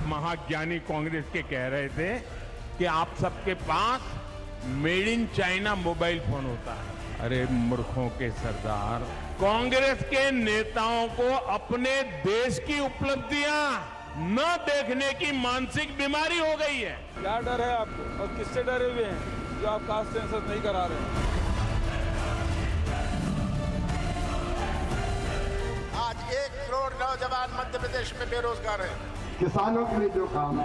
महाज्ञानी कांग्रेस के कह रहे थे कि आप सबके पास made in China mobile phone होता है। अरे मूर्खों के सरदार, कांग्रेस के नेताओं को अपने देश की उपलब्धियां न देखने की मानसिक बीमारी हो गई है। क्या डर है आपको और किससे डरे हुए हैं जो आप कास्ट सेंसस नहीं करा रहे हैं? आज 1 करोड़ नौजवान मध्य प्रदेश में बेरोजगार हैं। किसानों के लिए जो काम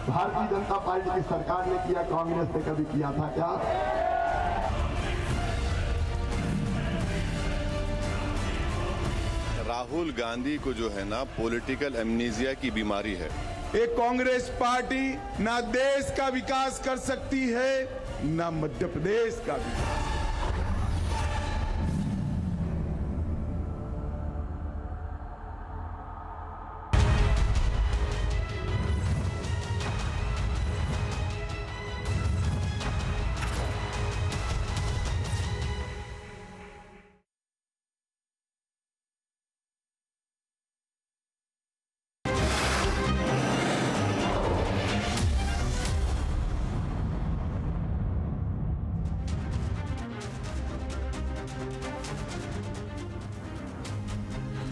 भारतीय जनता पार्टी की सरकार ने किया, कांग्रेस ने कभी किया था क्या? राहुल गांधी को जो है ना पॉलिटिकल एमनीजिया की बीमारी है। एक कांग्रेस पार्टी ना देश का विकास कर सकती है ना मध्य प्रदेश का विकास।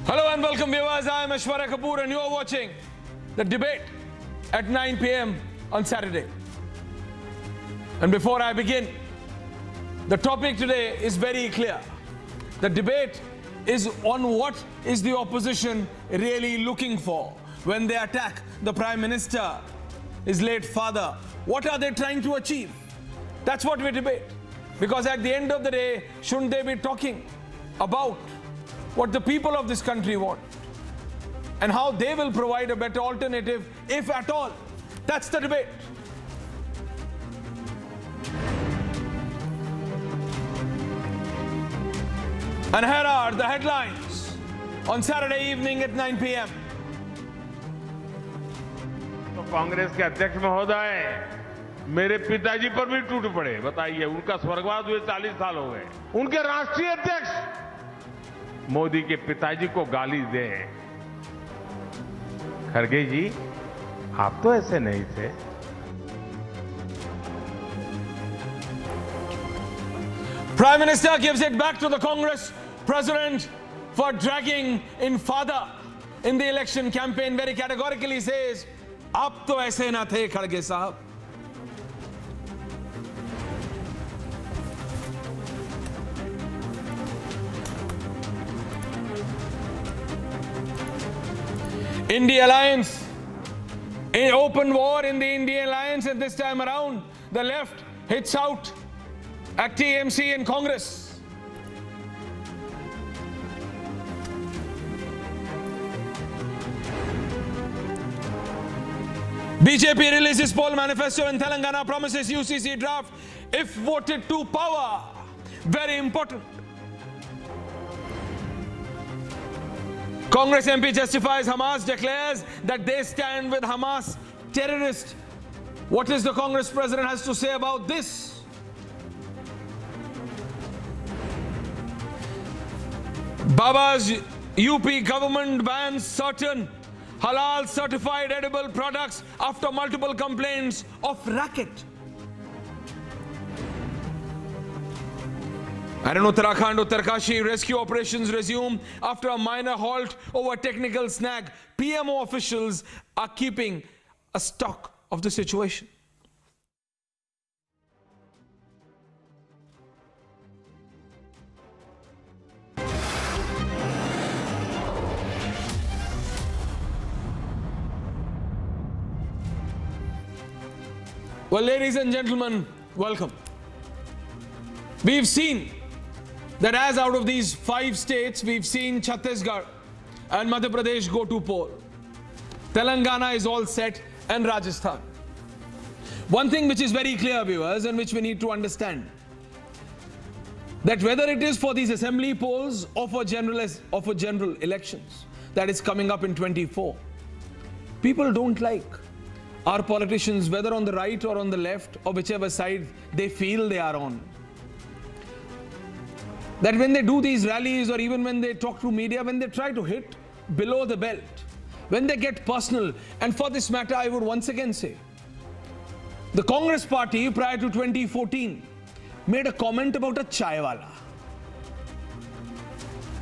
Hello and welcome viewers, I am Aishwarya Kapoor and you are watching the debate at 9 p.m. on Saturday. And before I begin, the topic today is very clear. The debate is on what is the opposition really looking for when they attack the Prime Minister, his late father. What are they trying to achieve? That's what we debate. Because at the end of the day, shouldn't they be talking about what the people of this country want and how they will provide a better alternative, if at all? That's the debate. And here are the headlines on Saturday evening at 9 p.m. तो कांग्रेस के अध्यक्ष महोदय मेरे पिताजी पर भी टूट पड़े। बताइए, उनका स्वर्गवास हुए 40 साल हो गए। उनके राष्ट्रीय अध्यक्ष मोदी के पिताजी को गाली दे। खड़गे जी, आप तो ऐसे नहीं थे। Prime Minister gives it back to the Congress President for dragging in father in the election campaign. Very categorically says, आप तो ऐसे ना थे खड़गे साहब। India Alliance, in open war in the Indian Alliance, and this time around, the left hits out at TMC and Congress. BJP releases poll manifesto in Telangana, promises UCC draft if voted to power. Very important. Congress MP justifies Hamas, declares that they stand with Hamas terrorists. What is the Congress president has to say about this? Baba's UP government bans certain halal certified edible products after multiple complaints of racket. And in Uttarakhand, Uttarkashi, rescue operations resume after a minor halt over technical snag. PMO officials are keeping a stock of the situation. Well, ladies and gentlemen, welcome. We've seen that as out of these 5 states, we've seen Chhattisgarh and Madhya Pradesh go to poll. Telangana is all set and Rajasthan. One thing which is very clear, viewers, and which we need to understand, that whether it is for these assembly polls or for general elections that is coming up in 24, people don't like our politicians, whether on the right or on the left or whichever side they feel they are on, that when they do these rallies or even when they talk to media, when they try to hit below the belt, when they get personal. And for this matter, I would once again say, the Congress party prior to 2014 made a comment about a chaiwala.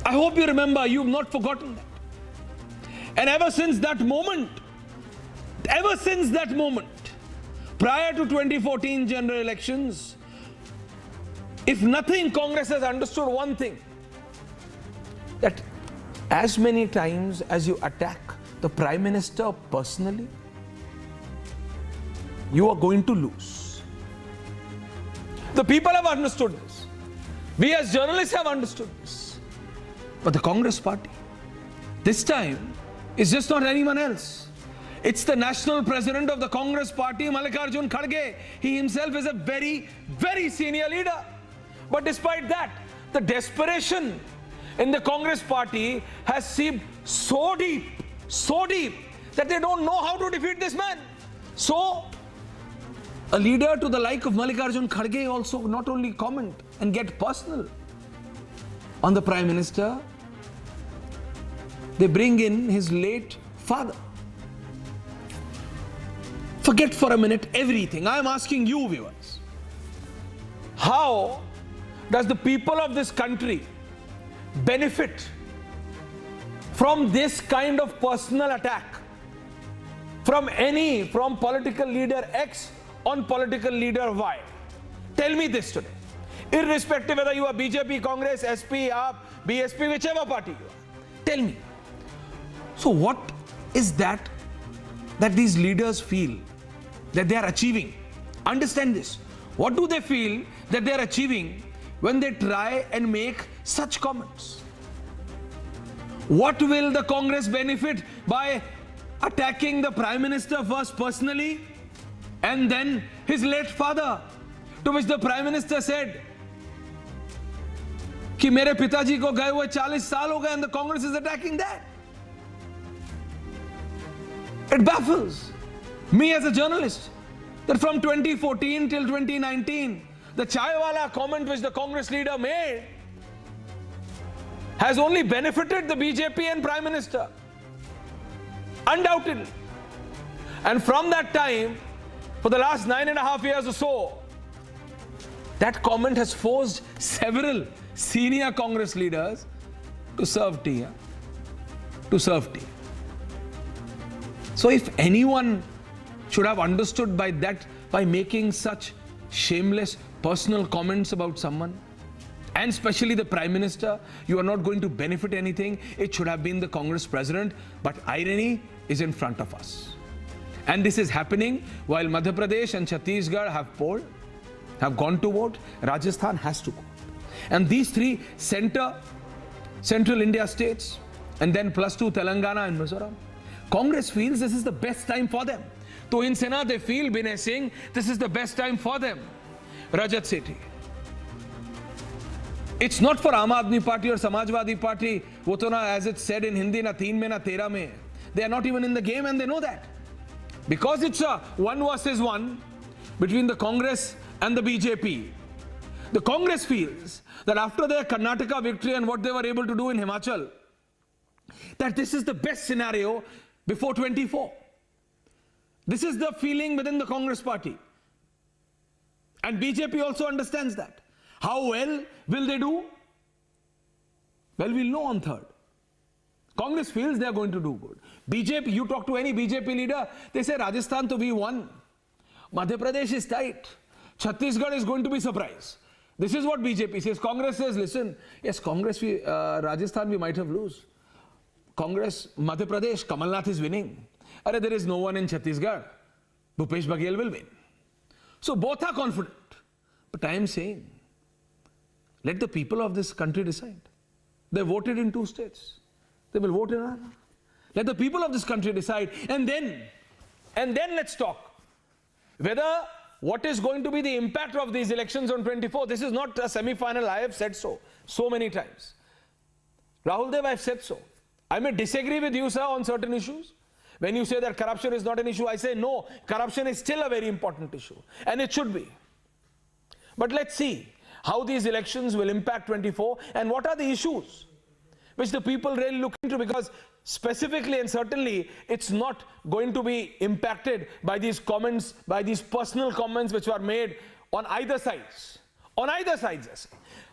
I hope you remember, you've not forgotten that. And ever since that moment, prior to 2014 general elections, if nothing, Congress has understood one thing, that as many times as you attack the Prime Minister personally, you are going to lose. The people have understood this. We as journalists have understood this. But the Congress party, this time, is just not anyone else. It's the national president of the Congress party, Mallikarjun Kharge. He himself is a very, very senior leader. But despite that, the desperation in the Congress party has seeped so deep, that they don't know how to defeat this man. So, a leader to the like of Mallikarjun Kharge also not only comment and get personal on the Prime Minister, they bring in his late father. Forget for a minute everything. I am asking you, viewers, how does the people of this country benefit from this kind of personal attack from political leader X on political leader Y? Tell me this today. Irrespective whether you are BJP, Congress, SP, AAP, BSP, whichever party you are. Tell me. So what is that these leaders feel that they are achieving? Understand this. What do they feel that they are achieving when they try and make such comments? What will the Congress benefit by attacking the Prime Minister first personally and then his late father, to which the Prime Minister said कि मेरे पिताजी को गए हुए 40 साल हो गए, and the Congress is attacking that. It baffles me as a journalist that from 2014 till 2019, the chaiwala comment which the Congress leader made has only benefited the BJP and Prime Minister. Undoubtedly. And from that time, for the last 9.5 years or so, that comment has forced several senior Congress leaders to serve tea. So if anyone should have understood by that, by making such shameless personal comments about someone, and especially the Prime Minister, you are not going to benefit anything, it should have been the Congress president. But irony is in front of us. And this is happening while Madhya Pradesh and Chhattisgarh have gone to vote. Rajasthan has to go. And these three central India states, and then +2 Telangana and Mizoram, Congress feels this is the best time for them. To in Sena, they feel, Binay Singh, this is the best time for them. Rajat Sethi. It's not for Aam Aadmi Party or Samajwadi Party. Wo to na, as it's said in Hindi, na 3 mein na 13 mein. They are not even in the game and they know that. Because it's a 1 versus 1 between the Congress and the BJP. The Congress feels that after their Karnataka victory and what they were able to do in Himachal, that this is the best scenario before 24. This is the feeling within the Congress party. And BJP also understands that. How well will they do? Well, we'll know on 3rd. Congress feels they are going to do good. BJP, you talk to any BJP leader, they say Rajasthan to be won. Madhya Pradesh is tight. Chhattisgarh is going to be surprised. This is what BJP says. Congress says, listen, yes, Congress, Rajasthan we might have lose. Congress, Madhya Pradesh, Kamal Nath is winning. Arre, there is no one in Chhattisgarh. Bhupesh Baghel will win. So both are confident. But I am saying, let the people of this country decide. They voted in 2 states. They will vote in another. Let the people of this country decide. And then let's talk whether what is going to be the impact of these elections on 24. This is not a semi-final. I have said so many times. Rahul Dev, I have said so. I may disagree with you, sir, on certain issues. When you say that corruption is not an issue, I say no, corruption is still a very important issue. And it should be. But let's see how these elections will impact 24 and what are the issues which the people really look into. Because specifically and certainly it's not going to be impacted by these comments, by these personal comments which were made on either sides. On either sides.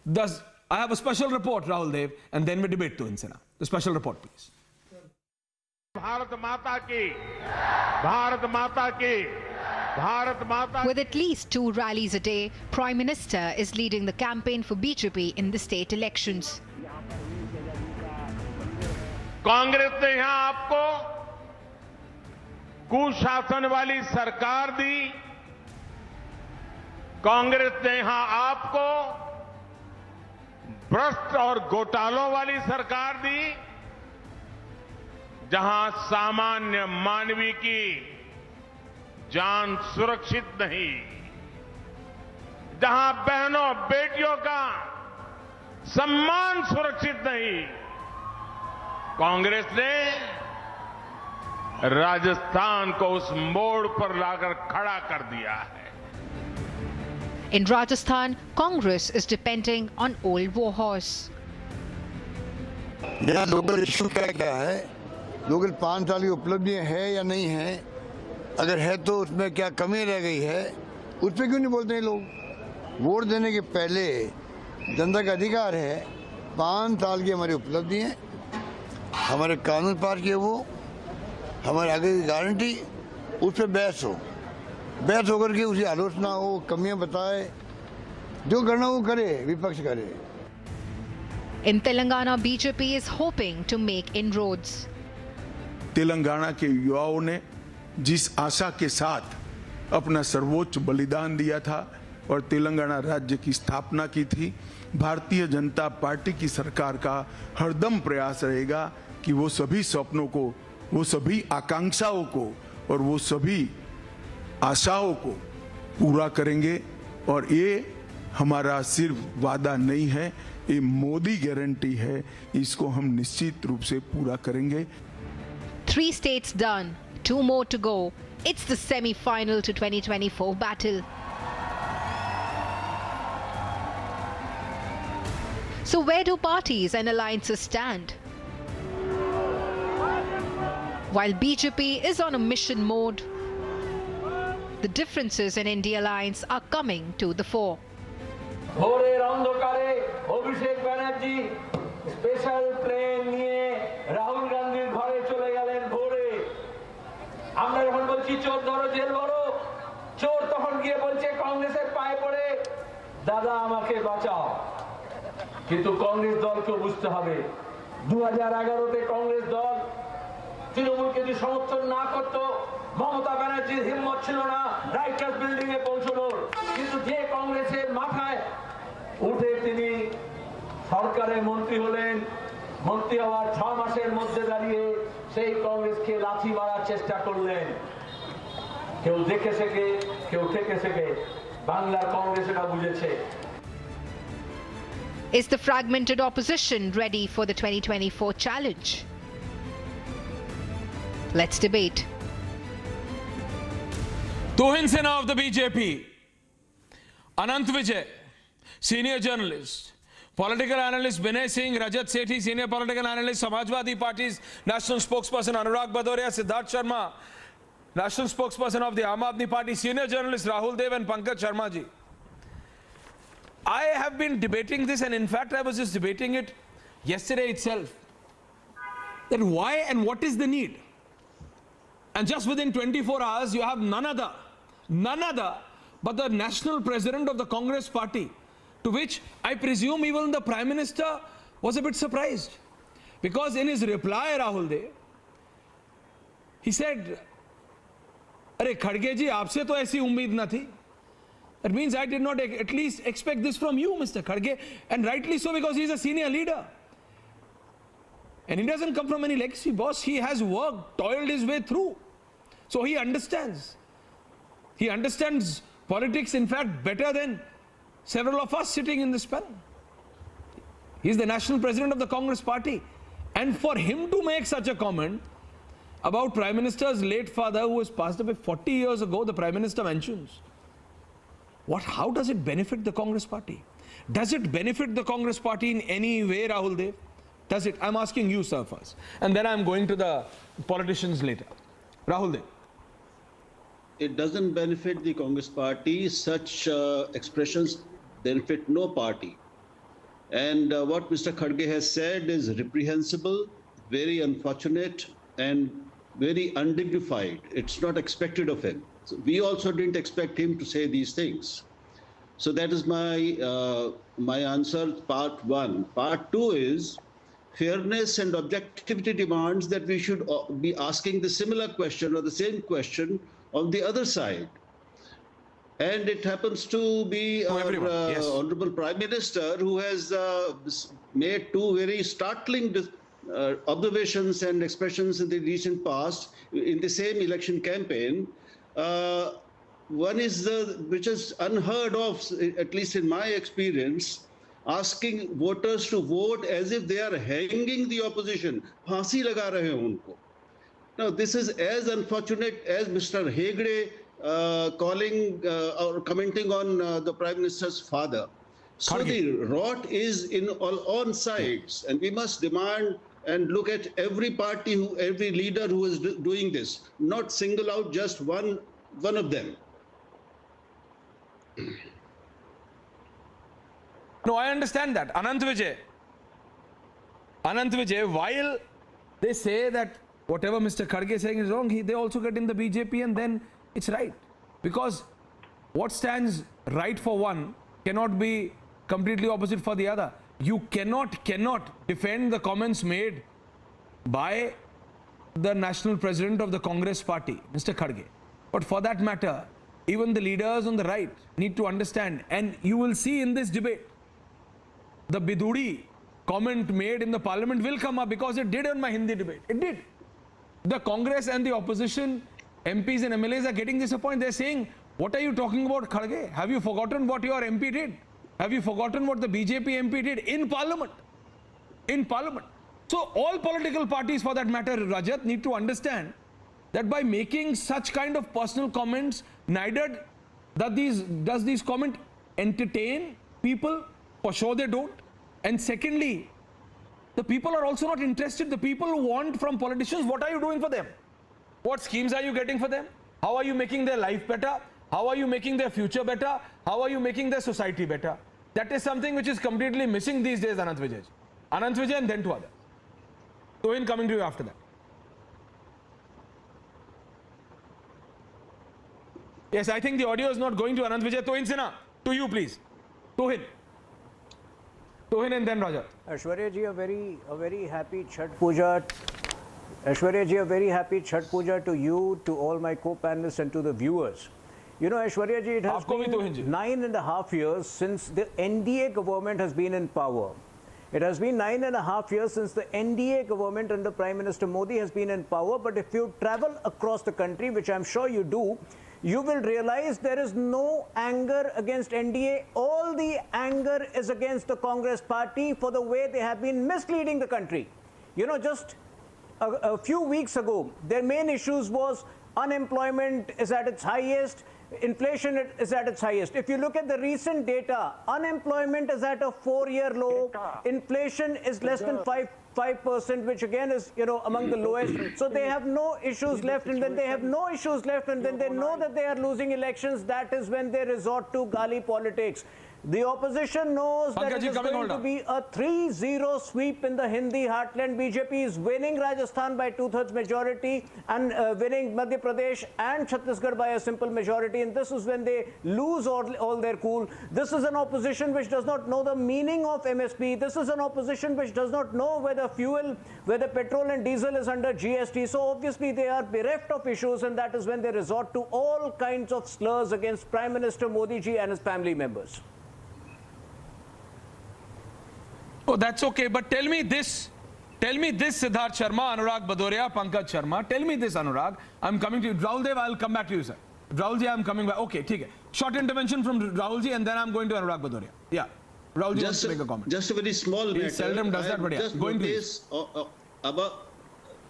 Thus, I have a special report, Rahul Dev, and then we debate to Insana. The special report, please. Bharat माता की, भारत माता की, भारत माता. With at least 2 rallies a day, Prime Minister is leading the campaign for BJP in the state elections. Congress ने यहां आपको कुशासन वाली सरकार दी, कांग्रेस ने यहां आपको भ्रष्ट और घोटालों वाली सरकार दी, जहां सामान्य मानवी की जान सुरक्षित नहीं, जहां बहनों बेटियों का सम्मान सुरक्षित नहीं, कांग्रेस ने राजस्थान को उस मोड़ पर लाकर खड़ा कर दिया है. In Rajasthan, Congress is depending on old war horse. यहाँ लोकल इशू क्या है, लोकल 5 साल की उपलब्धियां है या नहीं है, अगर है तो उसमें क्या कमी रह गई है, उस पर क्यों नहीं बोलते हैं लोग. वोट देने के पहले जनता का अधिकार है, 5 साल की हमारी उपलब्धियां, हमारे कानून पास किए, वो हमारे आगे की गारंटी, उस पर बहस होकर के उसकी आलोचना हो, कमियां बताए, जो करना वो करे, विपक्ष करे. In Telangana, BJP is hoping to make inroads. Telangana के युवाओं ने जिस आशा के साथ अपना सर्वोच्च बलिदान दिया था और तेलंगाना राज्य की स्थापना की थी, भारतीय जनता पार्टी की सरकार का हरदम प्रयास रहेगा कि वो सभी सपनों को, वो सभी आकांक्षाओं को और वो सभी आशाओं को पूरा करेंगे. और ये हमारा सिर्फ वादा नहीं है, ये मोदी गारंटी है, इसको हम निश्चित रूप से पूरा करेंगे. 3 states done, 2 more to go. It's the semi-final to 2024 battle. So where do parties and alliances stand? While BJP is on a mission mode, the differences in India alliance are coming to the fore. ভোরের অন্ধকারে Abhishek Banerjee special plane নিয়ে রাহুল গান্ধীর ঘরে চলে গেলেন ভোরে. আমরা যখন বলছি চোর ধরো জেল ভরো, চোর তখন গিয়ে বলছে কংগ্রেসের পায়ে পড়ে, দাদা আমাকে বাঁচাও. কিন্তু কংগ্রেস দলকে বুঝতে হবে, 2011-তে কংগ্রেস দল তৃণমূলকে যদি সমর্থন না করত, মমতা ব্যানার্জির হিম্মত ছিল না রাইটার্স বিল্ডিং এ পৌঁছানোর. কিন্তু যে কংগ্রেসের মাথায় উঠে তিনি সরকারের মন্ত্রী হলেন, মন্ত্রী হওয়ার 6 মাসের মধ্যে দাঁড়িয়ে সেই কংগ্রেসকে লাথি মারার চেষ্টা করলেন. কেউ দেখে শেখে, কেউ থেকে শেখে, বাংলার কংগ্রেস এটা বুঝেছে. Is the fragmented opposition ready for the 2024 challenge? Let's debate. Tuhin Sinha of the BJP, Anant Vijay, senior journalist, political analyst Binay Singh, Rajat Sethi, senior political analyst, Samajwadi Party's national spokesperson Anurag Bhadoria, Siddharth Sharma, national spokesperson of the Aam Aadmi Party, senior journalist Rahul Dev and Pankaj Sharma ji. I have been debating this, and in fact I was just debating it yesterday itself, that why and what is the need? And just within 24 hours, you have none other but the national president of the Congress party, to which I presume even the Prime Minister was a bit surprised. Because in his reply, Rahul Dev, he said, "Arey Khadge ji, aapse to aisi ummeed na thi." That means I did not at least expect this from you, Mr. Khadge, and rightly so, because he is a senior leader. And he doesn't come from any legacy boss. He has worked, toiled his way through. So he understands. He understands politics, in fact, better than several of us sitting in this panel. He's the national president of the Congress party. And for him to make such a comment about Prime Minister's late father, who was passed away 40 years ago, the Prime Minister mentions, how does it benefit the Congress party? Does it benefit the Congress party in any way, Rahul Dev? Does it? I'm asking you, sir, first. And then I'm going to the politicians later. Rahul Dev. It doesn't benefit the Congress party. Such expressions benefit no party. And what Mr. Kharge has said is reprehensible, very unfortunate, and very undignified. It's not expected of him. So we also didn't expect him to say these things. So that is my answer, part one. Part two is fairness and objectivity demands that we should be asking the similar question or the same question on the other side. And it happens to be our Honorable Prime Minister, who has made two very startling observations and expressions in the recent past in the same election campaign. One is which is unheard of, at least in my experience, asking voters to vote as if they are hanging the opposition. Phansi laga rahe hain unko. Now, this is as unfortunate as Mr. Hegde calling or commenting on the Prime Minister's father. So the rot is in on sides, and we must demand and look at every party, every leader who is doing this, not single out just one of them. No, I understand that. Anant Vijay, while they say that whatever Mr. Kharge is saying is wrong, they also get in the BJP and then it's right. Because what stands right for one cannot be completely opposite for the other. You cannot defend the comments made by the national president of the Congress party, Mr. Kharge. But for that matter, even the leaders on the right need to understand, and you will see in this debate, the Bidudi comment made in the parliament will come up, because it did on my Hindi debate. It did. The Congress and the opposition MPs and MLAs are getting disappointed. They're saying, what are you talking about, Kharge? Have you forgotten what your MP did? Have you forgotten what the BJP MP did in parliament? In parliament. So all political parties, for that matter, Rajat, need to understand that by making such kind of personal comments, neither does these comment entertain people. For sure they don't. And secondly, the people are also not interested. The people who want from politicians, what are you doing for them? What schemes are you getting for them? How are you making their life better? How are you making their future better? How are you making their society better? That is something which is completely missing these days, Anant Vijay. Anant Vijay and then to others. Tohin, coming to you after that. Yes, I think the audio is not going to Anant Vijay. Tohin Sinha, to you please. Tohin and then Raja. Aishwarya ji, a very happy Chhath Puja. Aishwarya ji, a very happy Chhath Puja to you, to all my co-panelists and to the viewers. You know, Aishwarya ji, it has been 9.5 years since the NDA government has been in power. It has been 9.5 years since the NDA government under Prime Minister Modi has been in power. But if you travel across the country, which I'm sure you do, you will realize there is no anger against NDA. All the anger is against the Congress party for the way they have been misleading the country. You know, just a few weeks ago, their main issues was unemployment is at its highest, inflation is at its highest. If you look at the recent data, unemployment is at a 4-year low, inflation is less than 5%, which again is, you know, among the lowest. So they have no issues left, and when they have no issues left, and then they know that they are losing elections, that is when they resort to gali politics. The opposition knows that it is going to be a 3-0 sweep in the Hindi heartland. BJP is winning Rajasthan by 2/3 majority and winning Madhya Pradesh and Chhattisgarh by a simple majority. And this is when they lose all their cool. This is an opposition which does not know the meaning of MSP. This is an opposition which does not know whether petrol and diesel is under GST. So obviously they are bereft of issues, and that is when they resort to all kinds of slurs against Prime Minister Modi ji and his family members. Oh, that's okay. But tell me this, Siddharth Sharma, Anurag Badoria, Pankaj Sharma. Tell me this, Anurag. I'm coming to you. Rahul Dev, I'll come back to you, sir. Rahul ji, I'm coming back. Okay, okay. Short intervention from Rahul ji, and then I'm going to Anurag Badoria. Yeah. Rahul ji wants to make a comment. Just a very small matter. He seldom does that, but yeah. Going to above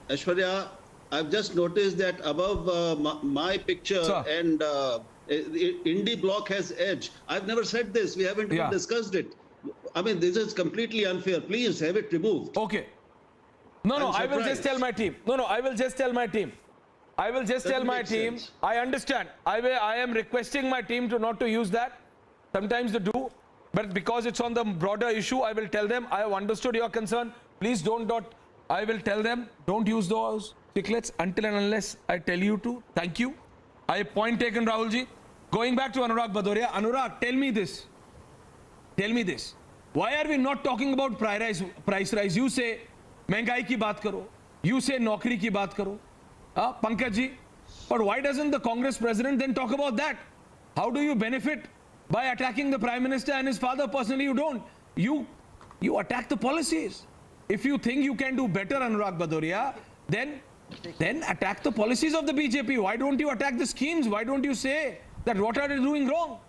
Aishwarya, I've just noticed that above my picture and Indie block has edge. I've never said this. We haven't even discussed it. I mean, this is completely unfair. Please have it removed. Okay. No, I will just tell my team. No, I will just tell my team. I will just tell my team. I understand. I am requesting my team to not to use that. Sometimes they do. But because it's on the broader issue, I will tell them, I have understood your concern. Please don't. I will tell them, don't use those chiclets until and unless I tell you to. Thank you. Point taken, Rahulji. Going back to Anurag Bhadoria. Anurag, tell me this. Tell me this. Why are we not talking about price rise? You say, महंगाई की बात करो. You say, नौकरी की बात करो. Pankaj ji. But why doesn't the Congress president then talk about that? How do you benefit by attacking the Prime Minister and his father? Personally, you don't. You attack the policies. If you think you can do better, Anurag Bhadoria, then attack the policies of the BJP. Why don't you attack the schemes? Why don't you say that what are they doing wrong?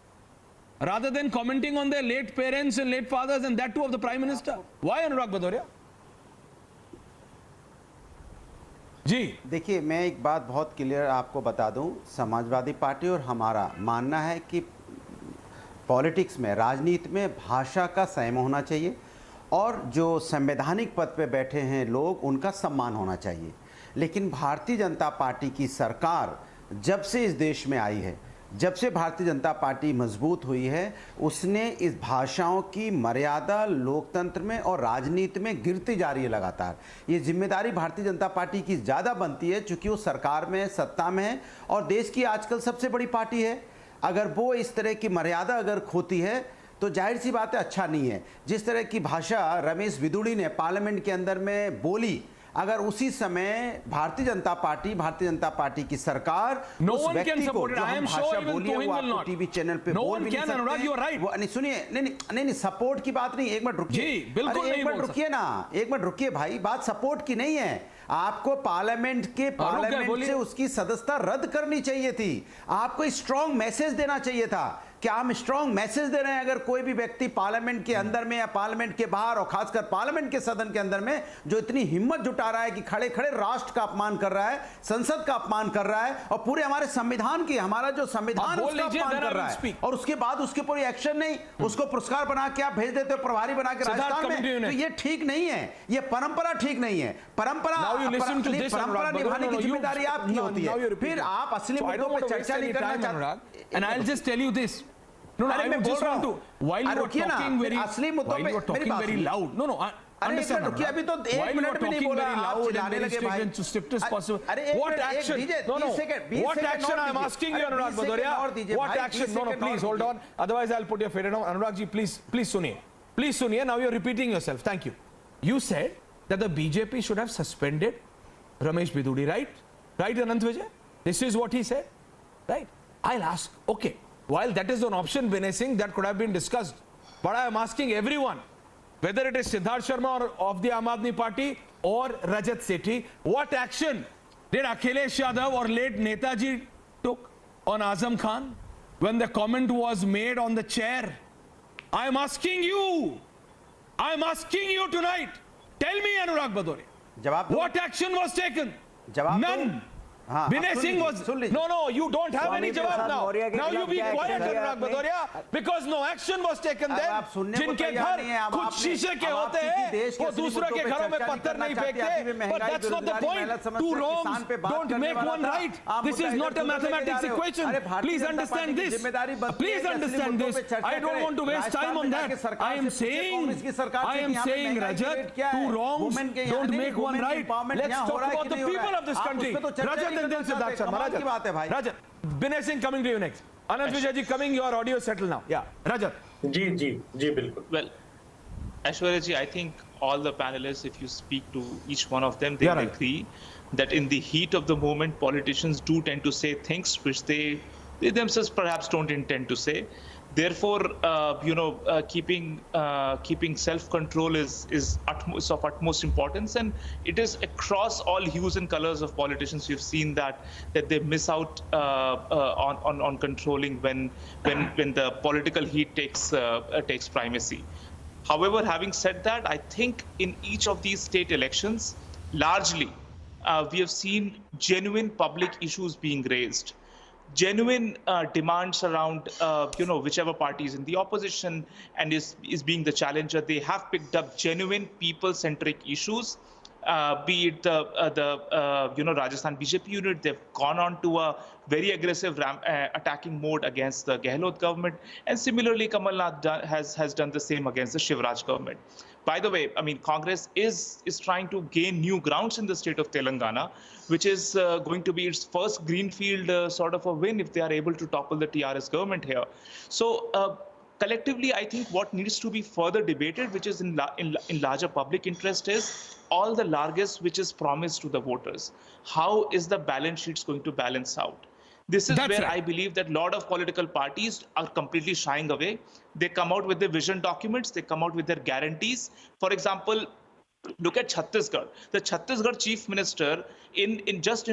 Rather than commenting on their late parents and late fathers and that too of the Prime Minister. Why, Anurag Bhadoria? जी देखिए, मैं एक बात बहुत clear आपको बता दूं, Samajwadi party और हमारा मानना है कि पॉलिटिक्स में, राजनीति में भाषा का संयम होना चाहिए और जो संवैधानिक पद पे बैठे हैं लोग, उनका सम्मान होना चाहिए। लेकिन भारतीय जनता पार्टी की सरकार जब से इस देश में आई है, जब से भारतीय जनता पार्टी मजबूत हुई है, उसने इस भाषाओं की मर्यादा लोकतंत्र में और राजनीति में गिरती जा रही है लगातार। ये जिम्मेदारी भारतीय जनता पार्टी की ज़्यादा बनती है चूँकि वो सरकार में, सत्ता में है और देश की आजकल सबसे बड़ी पार्टी है। अगर वो इस तरह की मर्यादा अगर खोती है तो जाहिर सी बात है अच्छा नहीं है। जिस तरह की भाषा रमेश बिदुड़ी ने पार्लियामेंट के अंदर में बोली, अगर उसी समय भारतीय जनता पार्टी की सरकार उस व्यक्ति को जो हम भाषा बोली है वो आपको टीवी चैनल पे बोल भी नहीं सकते। वो नहीं, सुनिए, नहीं सपोर्ट की बात नहीं, एक मिनट रुकिए, एक मिनट रुकिए ना, एक मिनट रुकिए भाई, बात सपोर्ट की नहीं है। आपको पार्लियामेंट से उसकी सदस्यता रद्द करनी चाहिए थी। आपको स्ट्रॉन्ग मैसेज देना चाहिए था। क्या हम स्ट्रॉन्ग मैसेज दे रहे हैं? अगर कोई भी व्यक्ति पार्लियामेंट के अंदर में या पार्लियामेंट के बाहर और खासकर पार्लियामेंट के सदन के अंदर में जो इतनी हिम्मत जुटा रहा है कि खड़े खड़े राष्ट्र का अपमान कर रहा है, संसद का अपमान कर रहा है और पूरे हमारे संविधान की, हमारा जो संविधान उसका अपमान कर रहा है और उसके बाद उसके ऊपर एक्शन नहीं, उसको पुरस्कार बना के आप भेज देते हो प्रभारी बना के राजस्थान में, तो ये ठीक नहीं है। ये परंपरा ठीक नहीं है। परंपरा निभाने की जिम्मेदारी आपकी होती है। फिर आप असली मुद्दों पर चर्चा नहीं करना चाहते। And I'll just tell you this. No, I just want to. While you are talking very loud. No, understand. अभी तो एक मिनट भी नहीं बोला, आप चिल्लाने लगे भाई। What action? No. What action? I'm asking you, Anurag Bhadoria. What action? No, please hold on. Otherwise, I'll put your fader down. Anurag ji, please suniye. Please suniye. Now you're repeating yourself. Thank you. You said that the BJP should have suspended Ramesh Bidudi, right? Right, Anant Vijay? This is what he said, right? I'll ask. Okay. While that is an option, Vinay Singh, that could have been discussed. But I am asking everyone, whether it is Siddharth Sharma or of the Aam Aadmi Party or Rajat Sethi, what action did Akhilesh Yadav or late Netaji took on Azam Khan when the comment was made on the chair? I am asking you tonight. Tell me, Anurag Bhadoria, what action was taken? None. Vinay Singh was... No, you don't have any jawab now. Now you be quiet, Anurag Bhadoria, because no action was taken then. जिनके घर खुद शीशे के होते हैं, वो दूसरों के घरों में पत्थर नहीं फेंकते. But that's not the point. Two wrongs don't make one right. This is not a mathematics equation. Please understand this. Please understand this. I don't want to waste time on that. I am saying, Rajat, two wrongs don't make one right. Let's talk about the people of this country. Rajat, Siddharth Sharma. Rajat, Vinay Singh coming to you next. Anant Vijay ji coming, your audio settle now. Yeah, Rajat. जी बिल्कुल. Well, Aishwarya ji, I think all the panelists, if you speak to each one of them, they will agree that in the heat of the moment, politicians do tend to say things which they themselves perhaps don't intend to say. Therefore, keeping self-control is of utmost importance, and it is across all hues and colors of politicians. We've seen that they miss out on controlling when the political heat takes primacy. However, having said that, I think in each of these state elections, largely we have seen genuine public issues being raised. genuine demands around, whichever party is in the opposition and is being the challenger. They have picked up genuine people-centric issues. Be it the Rajasthan BJP unit, they've gone on to a very aggressive attacking mode against the Gehlot government, and similarly Kamal Nath has done the same against the Shivraj government. By the way, I mean, Congress is trying to gain new grounds in the state of Telangana, which is going to be its first greenfield sort of a win if they are able to topple the TRS government here. So collectively, I think what needs to be further debated, which is in larger public interest, is all the largesse which is promised to the voters. How is the balance sheets going to balance out? This is where I believe that a lot of political parties are completely shying away. They come out with their vision documents, they come out with their guarantees. For example, look at Chhattisgarh. The Chhattisgarh chief minister, in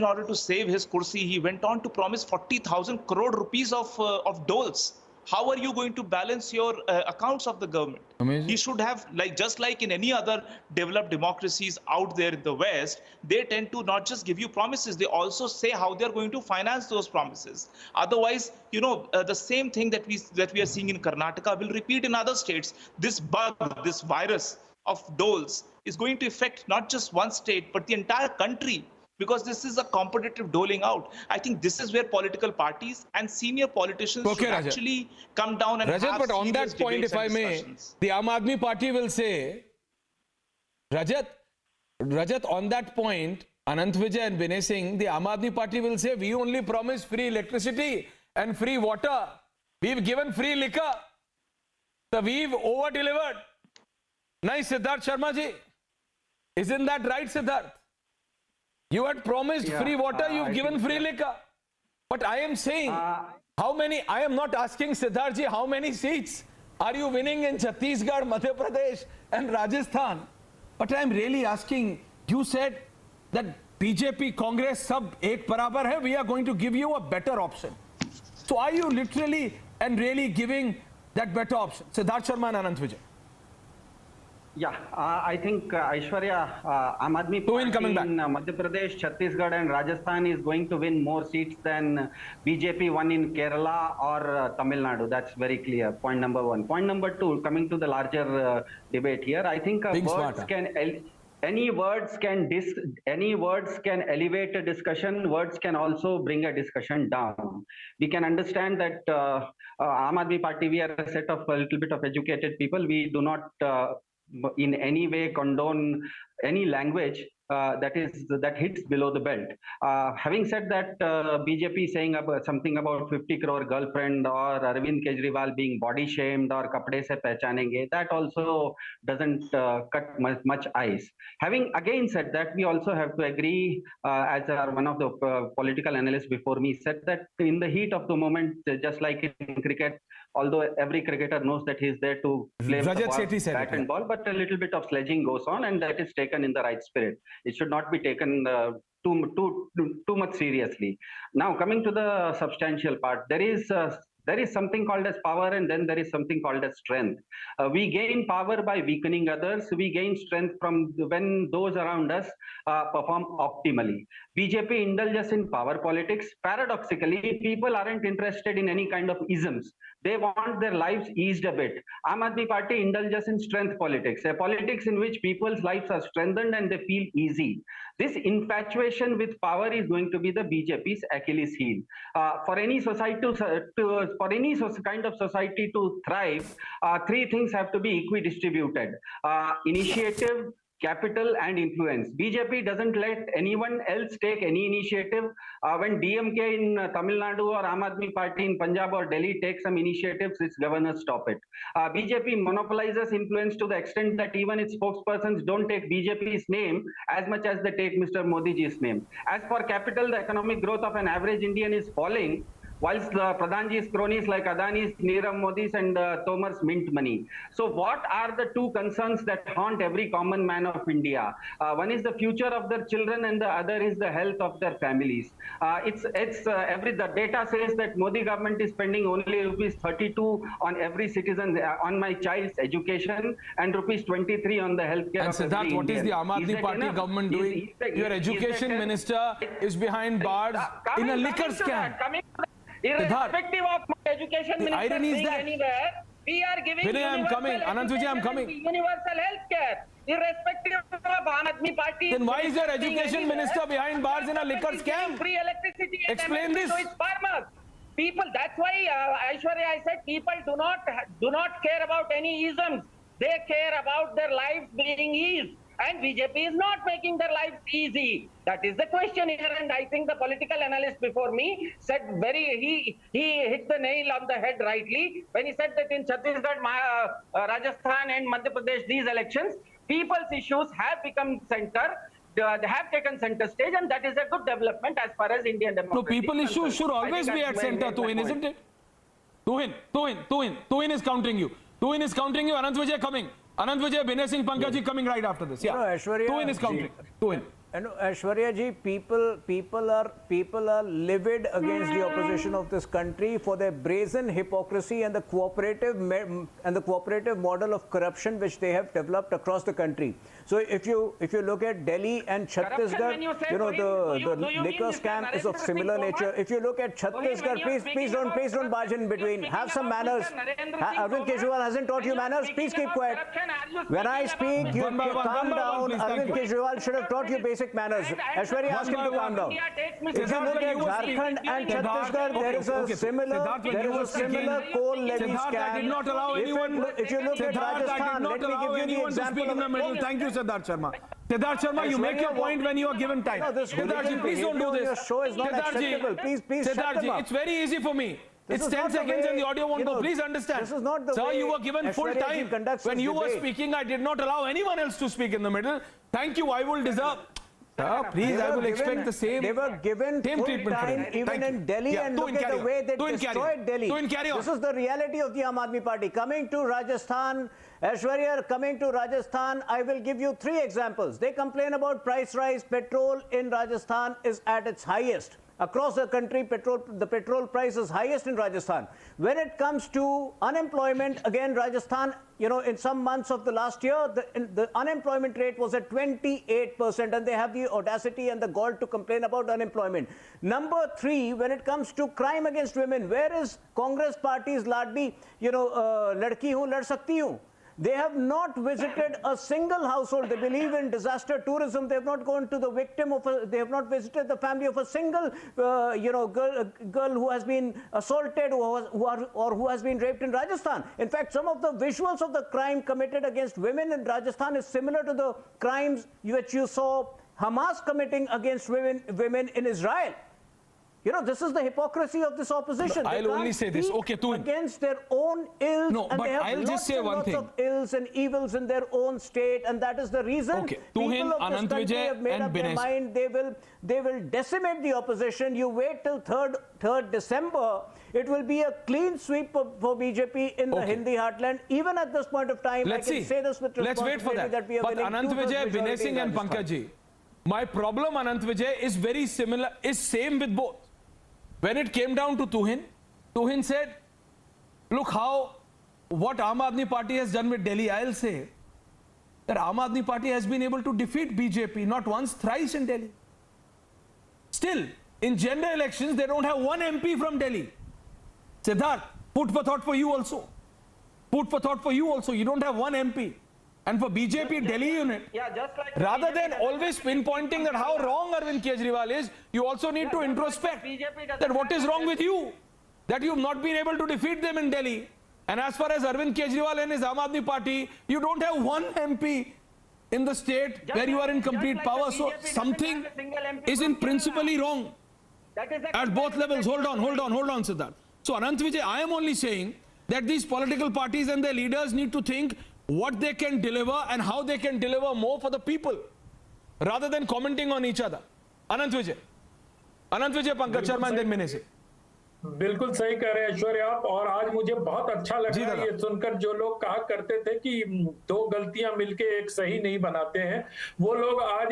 order to save his kursi, he went on to promise 40,000 crore rupees of doles. How are you going to balance your accounts of the government? Amazing. He should have, just like in any other developed democracies out there in the West, they tend to not just give you promises, they also say how they're going to finance those promises. Otherwise, the same thing that we are seeing in Karnataka will repeat in other states. This bug, this virus of doles is going to affect not just one state, but the entire country, because this is a competitive doling out. I think this is where political parties and senior politicians should actually come down and have but on that point, if I may, the Aam Aadmi Party will say, Rajat, on that point, Anant Vijay and Binay Singh, the Aam Aadmi Party will say, we only promised free electricity and free water. We've given free liquor. So we've over-delivered. Nice, Siddharth Sharma ji. Isn't that right, Siddharth? You had promised free water, you've given free liquor. But I am saying, how many, I am not asking Siddharth ji, how many seats are you winning in Chhattisgarh, Madhya Pradesh and Rajasthan? But I am really asking, you said that BJP, Congress, sab ek barabar hai, we are going to give you a better option. So are you literally and really giving that better option? Siddharth Sharma and Anant Vijay. Yeah, I think Aishwarya, Aam Aadmi Party in Madhya Pradesh, Chhattisgarh and Rajasthan is going to win more seats than BJP won in Kerala or Tamil Nadu. That's very clear. Point number one. Point number two, coming to the larger debate here, I think any words can elevate a discussion. Words can also bring a discussion down. We can understand that Aam Aadmi Party, we are a set of a little bit of educated people. We do not in any way condone any language that hits below the belt. Having said that, BJP saying something about 50 crore girlfriend or Arvind Kejriwal being body shamed or kapde se pehchanenge, that also doesn't cut much ice. Having again said that, we also have to agree, as one of the political analysts before me said, that in the heat of the moment, just like in cricket, although every cricketer knows that he's there to play the bat and ball, but a little bit of sledging goes on, and that is taken in the right spirit. It should not be taken too much seriously. Now, coming to the substantial part, there is something called as power, and then there is something called as strength. We gain power by weakening others. We gain strength from when those around us perform optimally. BJP indulges in power politics. Paradoxically, people aren't interested in any kind of isms. They want their lives eased a bit. Aam Aadmi Party indulges in strength politics, a politics in which people's lives are strengthened and they feel easy. This infatuation with power is going to be the BJP's Achilles heel. For any society for any kind of society to thrive, three things have to be equidistributed: initiative, capital and influence. BJP doesn't let anyone else take any initiative. When DMK in Tamil Nadu or Aam Aadmi Party in Punjab or Delhi take some initiatives, its governors stop it. BJP monopolizes influence to the extent that even its spokespersons don't take BJP's name as much as they take Mr. Modi's name. As for capital, the economic growth of an average Indian is falling, whilst the Pradhanji's cronies like Adani's, Nirav Modi's and Tomar's mint money. So what are the two concerns that haunt every common man of India? One is the future of their children and the other is the health of their families. The data says that Modi government is spending only rupees 32 on every citizen, on my child's education, and rupees 23 on the healthcare of every Indian. What is the Aam Aadmi Party government doing? Your education minister is behind bars in a liquor scam. irrespective of my education minister irony is being that anywhere, we are giving Vinay, I'm universal coming. Anant Vijay, I'm education coming. and universal health care, irrespective of Aam Aadmi Party. Then why is your being education anywhere. minister behind bars in a liquor Is giving scam? free electricity and Explain MSP this. to its farmers. People, that's why Aishwarya, I said people do not care about any isms. They care about their lives being eased. And BJP is not making their lives easy. That is the question here. And I think the political analyst before me said he hit the nail on the head rightly when he said that in Chhattisgarh, Rajasthan and Madhya Pradesh, these elections, people's issues have become center. They have taken center stage, and that is a good development as far as Indian democracy. No, people is issues concerned. should always be at center. Tuhin, isn't it? Tuhin is countering you. Tuhin is countering you. Anant Vijay coming. Anant Vijay, Binay Singh, Pankaj ji coming right after this. Yeah. No, Aishwarya, Tuhin is countering. Tuhin. And Aishwarya ji, people are livid against the opposition of this country for their brazen hypocrisy and the cooperative model of corruption which they have developed across the country. So if you look at Delhi and Chhattisgarh, the liquor scam is of similar nature. If you look at Chhattisgarh, please don't barge in between. Have some manners. Arvind Kejriwal hasn't taught you manners. Please keep quiet. When I speak, you calm down. Arvind Kejriwal should have taught you basic manners. Aishwarya, ask him to calm down. If you look at Jharkhand and Chhattisgarh, there is a similar coal levy scam. If you look at Rajasthan, let me give you the example. Thank you, Siddharth Sharma. Siddharth Sharma, you make your point when you are given time. Siddharth, please don't do this. Your show is not acceptable. Please shut them up. It's very easy for me. It's 10 seconds and the audio won't go. Please understand. This is not the Sir, way you were given full time. When you were speaking, I did not allow anyone else to speak in the middle. Thank you. I will deserve. Sir, please, I will expect the same. They were given full time even in Delhi, and look at the way they destroyed Delhi. This is the reality of the Aam Aadmi Party. Coming to Rajasthan, Aishwarya, coming to Rajasthan, I will give you 3 examples. They complain about price rise. Petrol in Rajasthan is at its highest. Across the country, the petrol price is highest in Rajasthan. When it comes to unemployment, again, Rajasthan, in some months of the last year, the unemployment rate was at 28%, and they have the audacity and the gall to complain about unemployment. Number 3, when it comes to crime against women, where is Congress Party's ladli, ladki hu, lad sakti hu? They have not visited a single household. They believe in disaster tourism. They have not gone to the victim of they have not visited the family of a single, girl who has been assaulted or who has been raped in Rajasthan. In fact, some of the visuals of the crime committed against women in Rajasthan is similar to the crimes which you saw Hamas committing against women in Israel. This is the hypocrisy of this opposition. I'll only say this. Okay, Tuhin. Against their own ills, no, and but they have I'll just say one thing. Lots of ills and evils in their own state, and that is the reason people of this country have made up their mind. They will decimate the opposition. You wait till 3rd December. It will be a clean sweep for BJP in the Hindi heartland. Even at this point of time, I can say this with responsibility. Let's wait for that. We are but Anant Vijay, Binay Singh and Pankaj ji, my problem, Anant Vijay, is very similar, is same with both. When it came down to Tuhin said, look what Aam Aadmi Party has done with Delhi. I'll say that Aam Aadmi Party has been able to defeat BJP not once, thrice in Delhi. Still, in general elections, they don't have one MP from Delhi. Siddharth, food for thought for you also. Food for thought for you also. You don't have one MP. And for BJP Delhi unit, rather than always pinpointing that how wrong Arvind Kejriwal is, you also need to introspect that what is wrong with you, that you have not been able to defeat them in Delhi. And as far as Arvind Kejriwal and his Aam Aadmi Party, you don't have one MP in the state where you are in complete power. So something is in principally wrong at both levels. Hold on, Siddharth. So Anant Vijay, I am only saying that these political parties and their leaders need to think what they can deliver and how they can deliver more for the people rather than commenting on each other. Anant Vijay, Pankaj Sharma and then Binay Singh. बिल्कुल सही कह रहे हैं ऐश्वर्या आप। और आज मुझे बहुत अच्छा लगा ये सुनकर जो लोग कहा करते थे कि 2 गलतियां मिलके एक सही नहीं बनाते हैं, वो लोग आज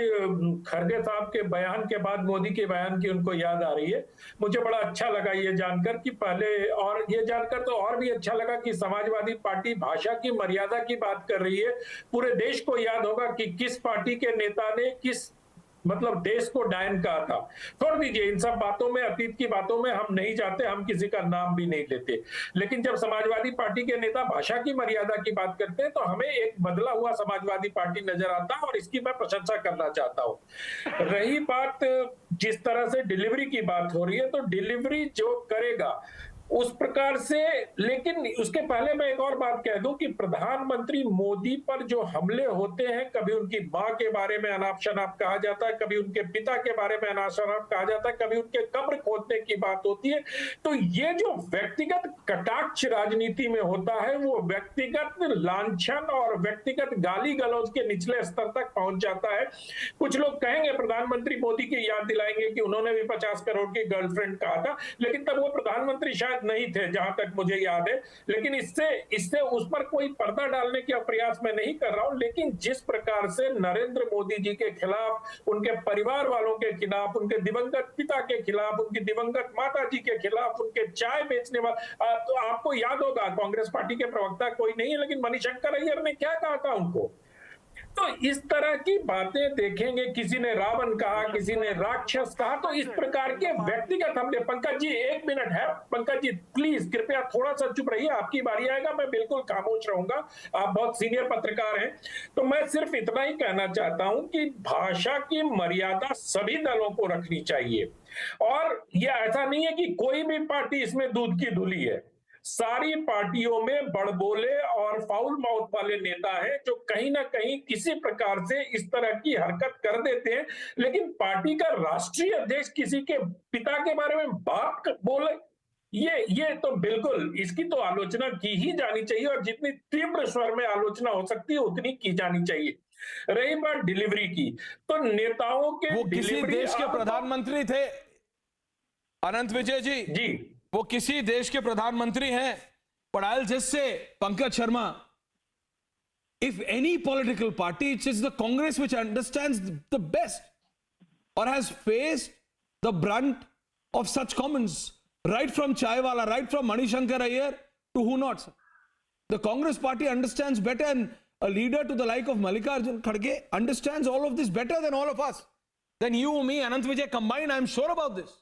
खड़गे साहब के बयान के बाद मोदी के बयान की उनको याद आ रही है। मुझे बड़ा अच्छा लगा ये जानकर कि पहले, और ये जानकर तो और भी अच्छा लगा कि समाजवादी पार्टी भाषा की मर्यादा की बात कर रही है। पूरे देश को याद होगा कि किस पार्टी के नेता ने किस मतलब देश को डायन कहा था। छोड़ दीजिए इन सब बातों में, अतीत की बातों में हम नहीं जाते, हम किसी का नाम भी नहीं लेते। लेकिन जब समाजवादी पार्टी के नेता भाषा की मर्यादा की बात करते हैं तो हमें एक बदला हुआ समाजवादी पार्टी नजर आता है और इसकी मैं प्रशंसा करना चाहता हूं। रही बात जिस तरह से डिलीवरी की बात हो रही है, तो डिलीवरी जो करेगा उस प्रकार से, लेकिन उसके पहले मैं एक और बात कह दूं कि प्रधानमंत्री मोदी पर जो हमले होते हैं, कभी उनकी मां के बारे में अनाप शनाप कहा जाता है, कभी उनके पिता के बारे में अनाप शनाप कहा जाता है, कभी उनके कब्र खोदने की बात होती है, तो ये जो व्यक्तिगत कटाक्ष राजनीति में होता है वो व्यक्तिगत लांछन और व्यक्तिगत गाली गलौज के निचले स्तर तक पहुंच जाता है। कुछ लोग कहेंगे प्रधानमंत्री मोदी की याद दिलाएंगे कि उन्होंने भी 50 करोड़ की गर्लफ्रेंड कहा था, लेकिन तब वो प्रधानमंत्री शायद नहीं थे जहां तक मुझे याद है। लेकिन इससे उस पर कोई पर्दा डालने का प्रयास मैं नहीं कर रहा हूं। लेकिन जिस प्रकार से नरेंद्र मोदी जी के खिलाफ, उनके परिवार वालों के खिलाफ, उनके दिवंगत पिता के खिलाफ, उनकी दिवंगत माता जी के खिलाफ, उनके चाय बेचने वाले, तो आपको याद होगा कांग्रेस पार्टी के प्रवक्ता कोई नहीं है, लेकिन मणिशंकर अय्यर ने क्या कहा था उनको। तो इस तरह की बातें देखेंगे, किसी ने रावण कहा, किसी ने राक्षस कहा, तो इस प्रकार के व्यक्तिगत हमले। पंकज जी 1 मिनट है, पंकज जी प्लीज कृपया थोड़ा सा चुप रहिए, आपकी बारी आएगा, मैं बिल्कुल खामोश रहूंगा, आप बहुत सीनियर पत्रकार हैं। तो मैं सिर्फ इतना ही कहना चाहता हूं कि भाषा की मर्यादा सभी दलों को रखनी चाहिए, और यह ऐसा नहीं है कि कोई भी पार्टी इसमें दूध की धुली है। सारी पार्टियों में बड़बोले और फाउल माउथ वाले नेता हैं जो कहीं ना कहीं किसी प्रकार से इस तरह की हरकत कर देते हैं, लेकिन पार्टी का राष्ट्रीय अध्यक्ष किसी के पिता के बारे में बात बोले, ये तो बिल्कुल, इसकी तो आलोचना की ही जानी चाहिए, और जितनी तीव्र स्वर में आलोचना हो सकती है उतनी की जानी चाहिए। रही बात डिलीवरी की, तो नेताओं के वो किसी देश के प्रधानमंत्री थे अनंत विजय जी, वो किसी देश के प्रधानमंत्री हैं। But I'll just say, Pankaj Sharma, if any political party, it's the Congress which understands the best or has faced the brunt of such comments, right from Chaiwala, right from Manishankar Ayyar to who not. The Congress party understands better, and a leader to the like of Mallikarjun Kharge understands all of this better than all of us. Than you, me, Anant Vijay combined, I'm sure about this.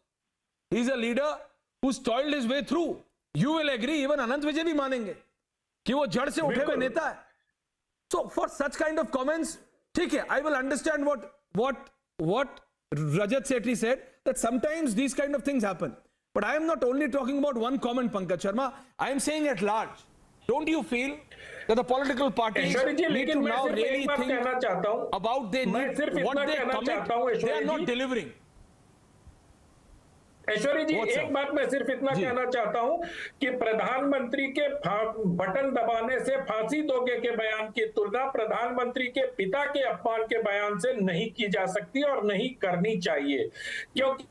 He's a leader who's toiled his way through. You will agree, even Anant Vijay भी मानेंगे कि वो जड़ से उठे हुए नेता है. So for such kind of comments, ठीक है, I will understand what Rajat Sethi said, that sometimes these kind of things happen. But I am not only talking about one comment, Pankaj Sharma. I am saying at large. Don't you feel that the political parties need to now really think about they need, what they commit, they are not delivering? Aishwarya जी एक बात मैं सिर्फ इतना कहना चाहता हूं कि प्रधानमंत्री के बटन दबाने से फांसी दोगे के बयान की तुलना प्रधानमंत्री के पिता के अपमान के बयान से नहीं की जा सकती और नहीं करनी चाहिए, क्योंकि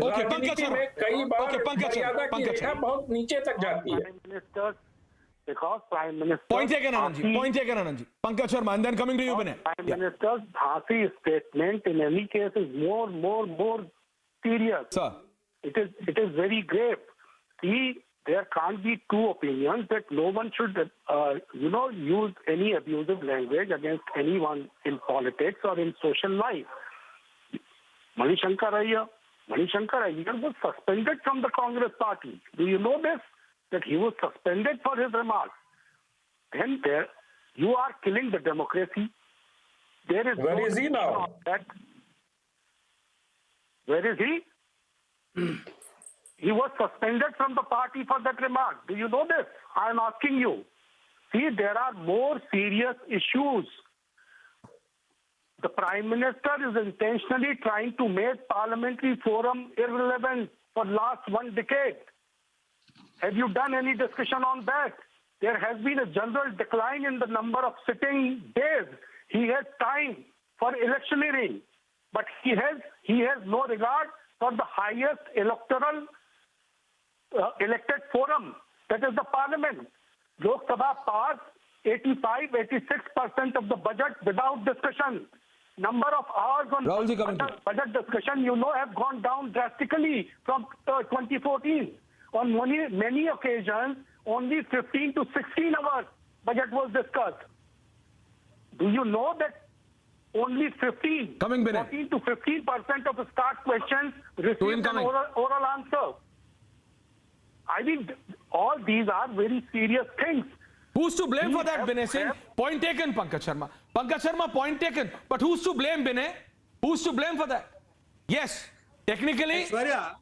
राजनीति में कई बार मर्यादा की रेखा बहुत नीचे तक जाती है। Because Prime Minister point taken, Anand ji. Pankaj Sharma, and then coming to you, Vinay. Prime Minister's Bhasi statement in any case is more serious. Sir. It is very grave. See, there can't be two opinions that no one should, use any abusive language against anyone in politics or in social life. Manishankar Ayyar was suspended from the Congress party. Do you know this? That he was suspended for his remarks. Then you are killing the democracy. There is Where is he now? Where is he? He was suspended from the party for that remark. Do you know this? I am asking you. See, there are more serious issues. The Prime Minister is intentionally trying to make parliamentary forum irrelevant for last 1 decade. Have you done any discussion on that? There has been a general decline in the number of sitting days. He has time for electioneering, but he has no regard for the highest electoral elected forum, that is the parliament. Lok Sabha passed 85-86% of the budget without discussion. Number of hours on budget discussion, have gone down drastically from 2014. On many occasions, only 15 to 16 hours budget was discussed. Do you know that only 14 to 15% of the start questions received an oral answer. I mean, all these are very serious things. Who's to blame for that, Binay Singh? Point taken, Pankaj Sharma. Pankaj Sharma, point taken. But who's to blame, Binay? Who's to blame for that? Yes, technically,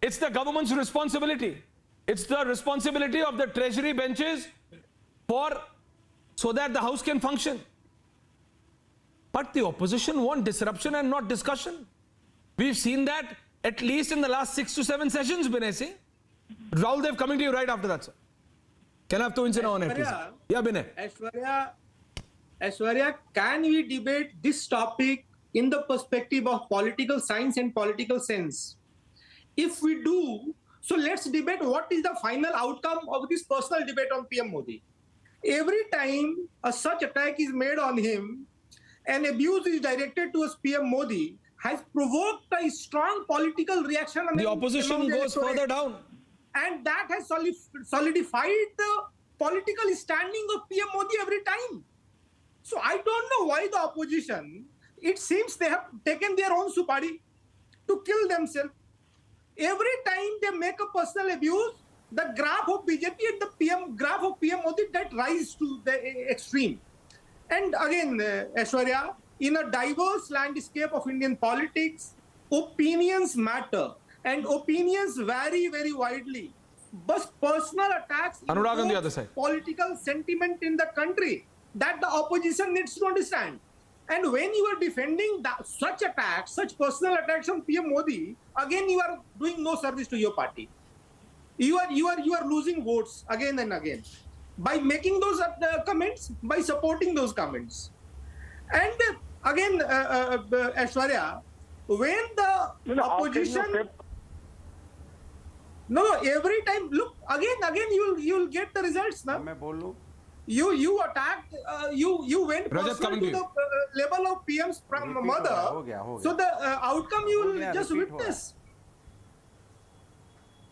it's the government's responsibility. It's the responsibility of the treasury benches so that the house can function. But the opposition want disruption and not discussion. We've seen that at least in the last 6 to 7 sessions, Binay Singh. Rahul Dev coming to you right after that, sir. Can I have 2 inches on it, please? Yeah, Binay. Aishwarya, can we debate this topic in the perspective of political science and political sense? If we do, so let's debate what is the final outcome of this personal debate on PM Modi. Every time a such attack is made on him, an abuse is directed towards PM Modi, has provoked a strong political reaction. The opposition goes further down. And that has solidified the political standing of PM Modi every time. So I don't know why the opposition, it seems they have taken their own supadi to kill themselves. Every time they make a personal abuse, the graph of BJP and the graph of PM Modi that rise to the extreme. And again, Aishwarya, in a diverse landscape of Indian politics, opinions matter and opinions vary very widely. But personal attacks Anurag on the other side. Political sentiment in the country that the opposition needs to understand. And when you are defending such attacks, such personal attacks on PM Modi, again you are doing no service to your party. You are losing votes again and again by making those comments, by supporting those comments. And again, Aishwarya, when the opposition, every time, look again, you'll get the results now. You attacked, you went personal to the level of PM's mother. So the outcome you will just witness.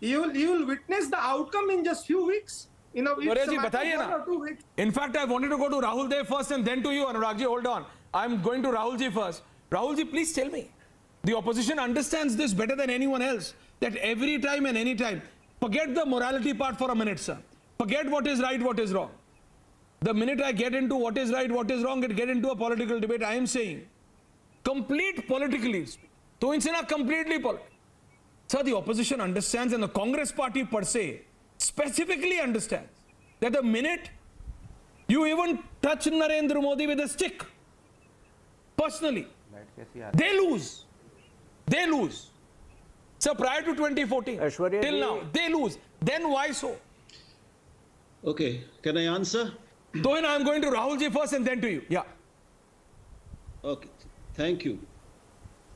You will witness the outcome in just few weeks. You know, it's a matter of 1 or 2 weeks. In fact, I wanted to go to Rahul Dev first and then to you, Anurag ji. Hold on. I'm going to Rahul ji first. Rahul ji, please tell me. The opposition understands this better than anyone else. That every time and any time, forget the morality part for a minute, sir. Forget what is right, what is wrong. The minute I get into what is right, what is wrong, and get into a political debate, I am saying, complete politically, to insana completely political. Sir, the opposition understands and the Congress party per se specifically understands that the minute you even touch Narendra Modi with a stick, personally, they lose. They lose. So prior to 2014, till now, they lose. Then why so? Okay, can I answer? Tohin, I'm going to Rahul ji first and then to you. Yeah. Okay, thank you.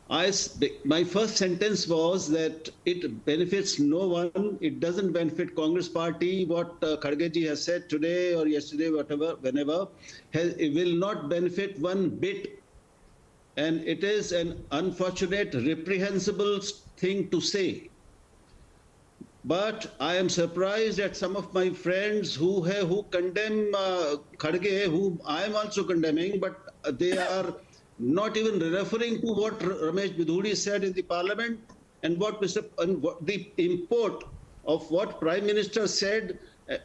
My first sentence was that it benefits no one. It doesn't benefit Congress party. What Kharge ji has said today or yesterday, whatever, whenever, it will not benefit one bit. And it is an unfortunate, reprehensible thing to say. But I am surprised at some of my friends who condemn Kharge, whom I am also condemning, but they are not even referring to what Ramesh Bidhuri said in the parliament and what the import of what Prime Minister said,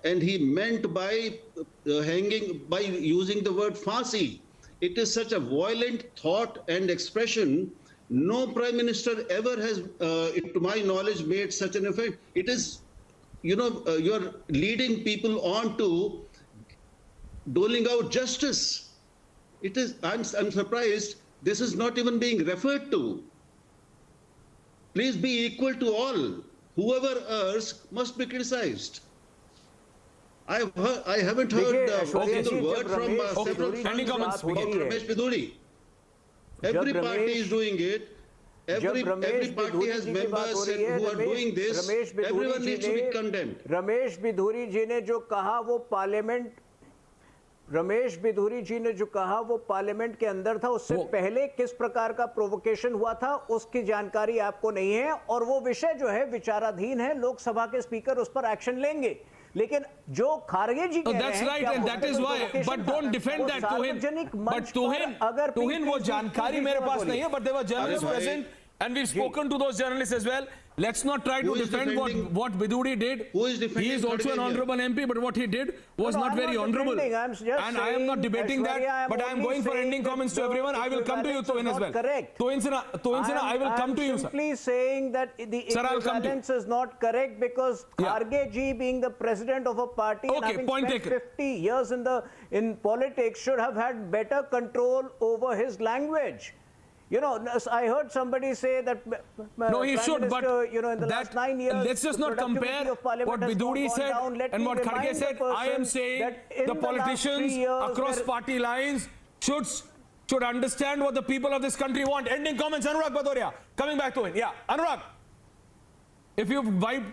and he meant by using the word Phansi. It is such a violent thought and expression. No Prime Minister ever has, to my knowledge, made such an effect. It is, you're leading people on to doling out justice. It is, I'm surprised this is not even being referred to. Please be equal to all. Whoever errs must be criticized. I haven't heard a single word from several fronts about Ramesh Bidhuri. Every party is doing it. Every party has members who are doing this. Everyone needs to be condemned. Ramesh Bidhuri जी ने जो कहा वो parliament के अंदर था, उससे पहले किस प्रकार का प्रोवोकेशन हुआ था उसकी जानकारी आपको नहीं है, और वो विषय जो है विचाराधीन है, लोकसभा के स्पीकर उस पर एक्शन लेंगे। लेकिन जो खारगे जी कह रहे हैं, right, and that is why. But don't defend that, Tuhin. But Tuhin, वो जानकारी मेरे पास नहीं है. But there were journalists present, and we've spoken to those journalists as well. Let's not try to defend what Biduri did. He is also an honorable MP, but what he did was not very honorable. And I am not debating that, but I am going for ending comments to everyone. I will come to you, Tuhin, as well. Tuhin Sinha, I will come to you, sir. Simply saying that the equivalence is not correct because Kharge ji, being the president of a party and having spent 50 years in politics, should have had better control over his language. You know, I heard somebody say that no, he should, but you know, in the last 9 years, let's just not compare what Biduri said and what Kharge said. I am saying the politicians across party lines should understand what the people of this country want. Ending comments, Anurag Bhadoria. Coming back to it. Yeah, Anurag. If you vibe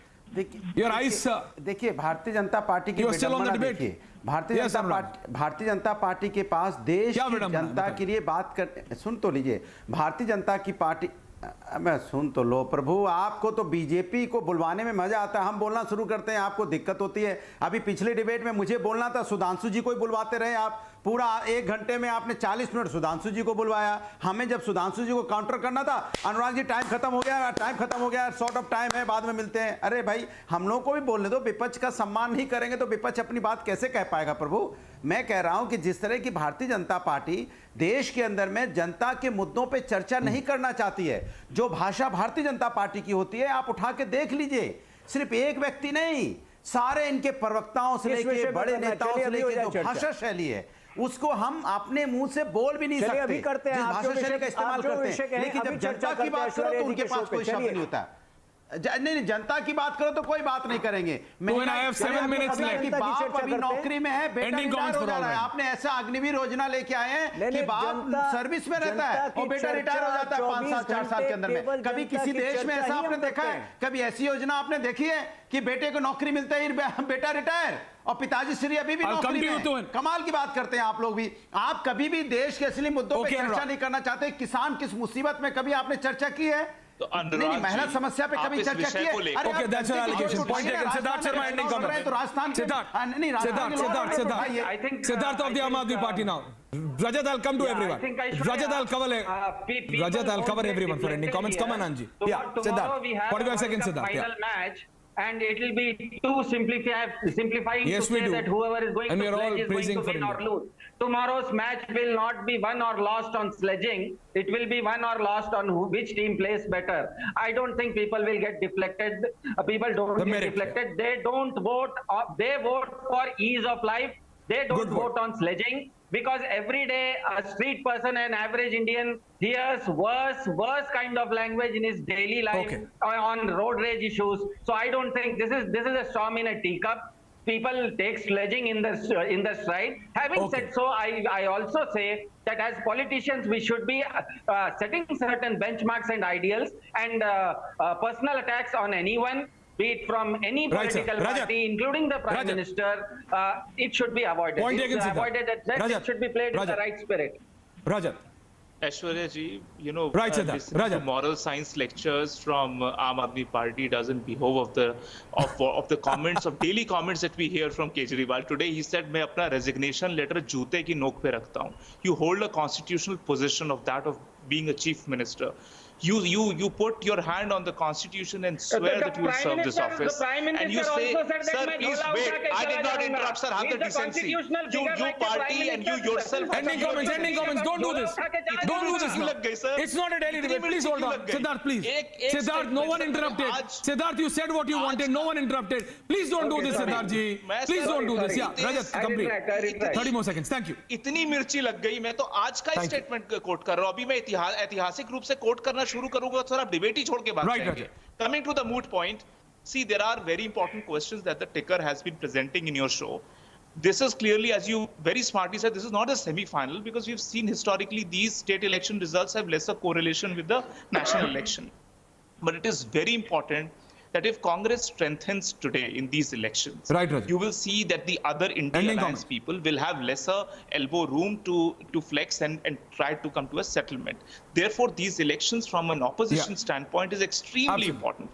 your eyes, देखिए Bharatiya Janata party की देखिए Bharatiya Janata party के पास देश की जनता के लिए बात कर सुन तो लीजिए भारतीय जनता की पार्टी मैं सुन तो लो प्रभु आपको तो बीजेपी को बुलवाने में मजा आता है हम बोलना शुरू करते हैं आपको दिक्कत होती है अभी पिछले डिबेट में मुझे बोलना था सुधांशु जी को ही बुलवाते रहे आप पूरा 1 घंटे में आपने 40 मिनट सुधांशु जी को बुलवाया हमें जब सुधांशु जी को काउंटर करना था अनुराग जी टाइम खत्म हो गया शॉर्ट ऑफ टाइम है बाद में मिलते हैं अरे भाई हम लोगों को भी बोलने दो विपक्ष का सम्मान नहीं करेंगे तो विपक्ष अपनी बात कैसे कह पाएगा प्रभु मैं कह रहा हूं कि जिस तरह की भारतीय जनता पार्टी देश के अंदर में जनता के मुद्दों पे चर्चा नहीं करना चाहती है जो भाषा भारतीय जनता पार्टी की होती है आप उठा के देख लीजिए सिर्फ एक व्यक्ति नहीं सारे इनके प्रवक्ताओं से लेकर बड़े नेताओं से लेकर जो भाषा शैली है उसको हम अपने मुंह से बोल भी नहीं सकते जिस भाषा शैली का इस्तेमाल करते हैं लेकिन जब जनता की बात करो तो उनके पास कोई शब्द नहीं होता नहीं जनता की बात करो तो कोई बात नहीं करेंगे बाप अभी नौकरी में है बेटा रिटायर हो जा रहा है आपने ऐसा अग्निवीर योजना लेके आए हैं कि बाप सर्विस में रहता है और बेटा रिटायर हो जाता है 5 साल 4 साल के अंदर में कभी किसी देश में ऐसा आपने देखा है कभी ऐसी योजना आपने देखी है कि बेटे को नौकरी मिलता ही बेटा रिटायर और पिताजी श्री अभी भी नौकरी में कमाल की बात करते हैं आप लोग भी आप कभी भी देश के असली मुद्दों पर चर्चा नहीं करना चाहते किसान किस मुसीबत में कभी आपने चर्चा की है तो मेहनत समस्या पे कभी चर्चा की है okay that's an allegation point taken Siddharth Sharma ending comment तो Rajasthan Siddharth of the Aam Aadmi Party now Rajat, I'll come to everyone. Rajat, I'll cover everyone for ending comments. Come on, Anji. Yeah, Siddharth. 45 seconds, Siddharth. Final match, and it will be too simplified yes, to say that whoever is going to sledge is going to win or lose. Tomorrow's match will not be won or lost on sledging. It will be won or lost on which team plays better. I don't think people will get deflected. People don't get deflected. They don't vote. They vote for ease of life. They don't vote on sledging. Because every day a street person, an average Indian, hears worse kind of language in his daily life on road rage issues. So I don't think this is a storm in a teacup. People take sledging in the stride. Having said so, I also say that as politicians we should be setting certain benchmarks and ideals and personal attacks on anyone. Be it from any political party, including the Prime Minister, it should be avoided. It's avoided at best. It should be played with the right spirit. Rajat. Aishwarya ji, you know, listening to moral science lectures from Aam Aadmi Party doesn't behove of the comments of daily comments that we hear from Kejriwal. Today he said, "मैं अपना resignation letter जूते की नोक पे रखता हूँ." You hold a constitutional position of that of being a chief minister. You put your hand on the constitution and swear that you will serve this office. And you say, sir, please wait. I did not interrupt, sir. Have the decency. You party and you yourself. Ending comments. Don't do this. Don't do this now. It's not a daily debate. Please hold on. Siddharth, please. Siddharth, no one interrupted. Siddharth, you said what you wanted. No one interrupted. Please don't do this, Siddharth ji. Please don't do this. Yeah, Rajat, complete. 30 more seconds. Thank you. इतनी मिर्ची लग गई मैं तो आज का statement coat कर रहा हूं अभी मैं ऐतिहासिक रूप से कोट करना शुरू करूंगा तो आप डिबेट ही छोड़ के बात करेंगे coming to the moot point see there are very important questions that the ticker has been presenting in your show this is clearly as you very smartly said this is not a semi final because we've seen historically these state election results have lesser correlation with the national election but it is very important that if Congress strengthens today in these elections, you will see that the other India Alliance people will have lesser elbow room to flex and try to come to a settlement. Therefore, these elections from an opposition standpoint is extremely important.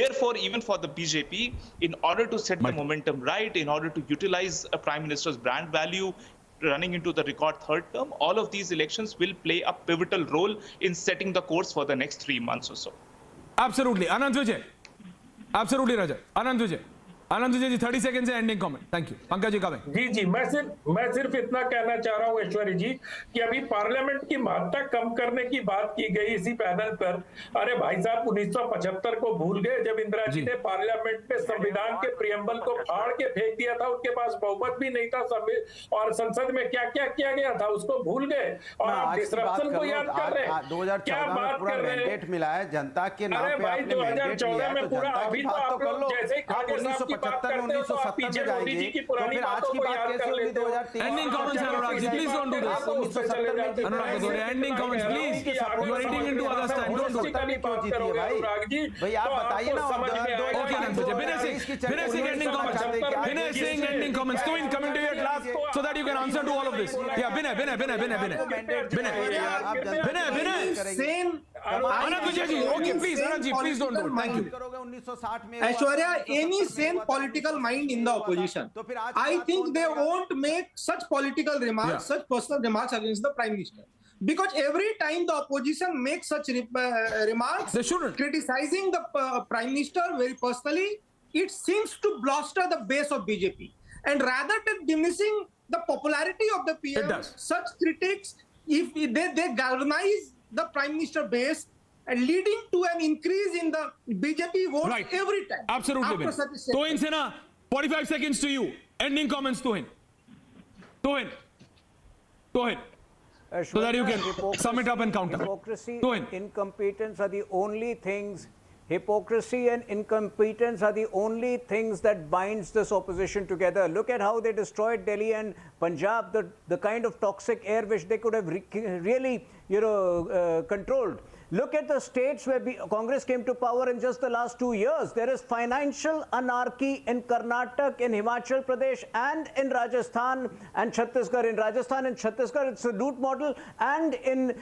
Therefore, even for the BJP, in order to set the momentum right, in order to utilize a Prime Minister's brand value, running into the record third term, all of these elections will play a pivotal role in setting the course for the next 3 months or so. Absolutely. Anand Vijay. Absolutely, Rajat. Anand Vijay. Anand ji 30 second से ending comment. Thank you. Pankaj ji comment. जी मैं सिर्फ इतना कहना चाह रहा हूं ऐश्वर्या जी कि अभी पार्लियामेंट की महत्ता कम करने की बात की गई इसी पैनल पर। अरे भाई साहब 1975 को भूल गए जब इंदिरा जी ने पार्लियामेंट में संविधान के प्रियम्बल को फाड़ के फेंक दिया था, उनके पास बहुमत भी नहीं था और संसद में क्या क्या किया गया था उसको भूल गए और आप डिसरप्शन को याद कर रहे हैं। 2014 में पूरा मैंडेट मिला है जनता के नाम पे। आपने मैंडेट लिया है तो जनता की बात तो कर लो। आप 1975 में 1970 में जाएंगे तो फिर आज की बात कैसे होगी? 2023 ending comments Anurag ji please don't do this. 1970 में Anurag ji ending comments please, you are eating into others time, don't do भाई। भाई आप बताइए ना। Okay Anand ji finishing ending comments to in coming to your class so that you can answer to all of this. Yeah, Vinay Anand Vijay ji, okay please Anand ji please don't do it. Thank you. 1960 में Aishwarya, any sane political mind in the opposition, I think they won't make such political remarks, such personal remarks against the Prime Minister. Because every time the opposition makes such remarks, criticizing the Prime Minister very personally, it seems to bolster the base of BJP. And rather than diminishing the popularity of the PM, such critics, if they galvanize the Prime Minister base and leading to an increase in the BJP votes every time. Absolutely. Tohin Sinha, 45 seconds to you. Ending comments, Tohin. So that you can sum it up and counter. Hypocrisy and incompetence are the only things. Hypocrisy and incompetence are the only things that binds this opposition together. Look at how they destroyed Delhi and Punjab, the kind of toxic air which they could have really, controlled. Look at the states where Congress came to power in just the last 2 years. There is financial anarchy in Karnataka, in Himachal Pradesh, and in Rajasthan and Chhattisgarh. In Rajasthan and Chhattisgarh, it's a loot model, and in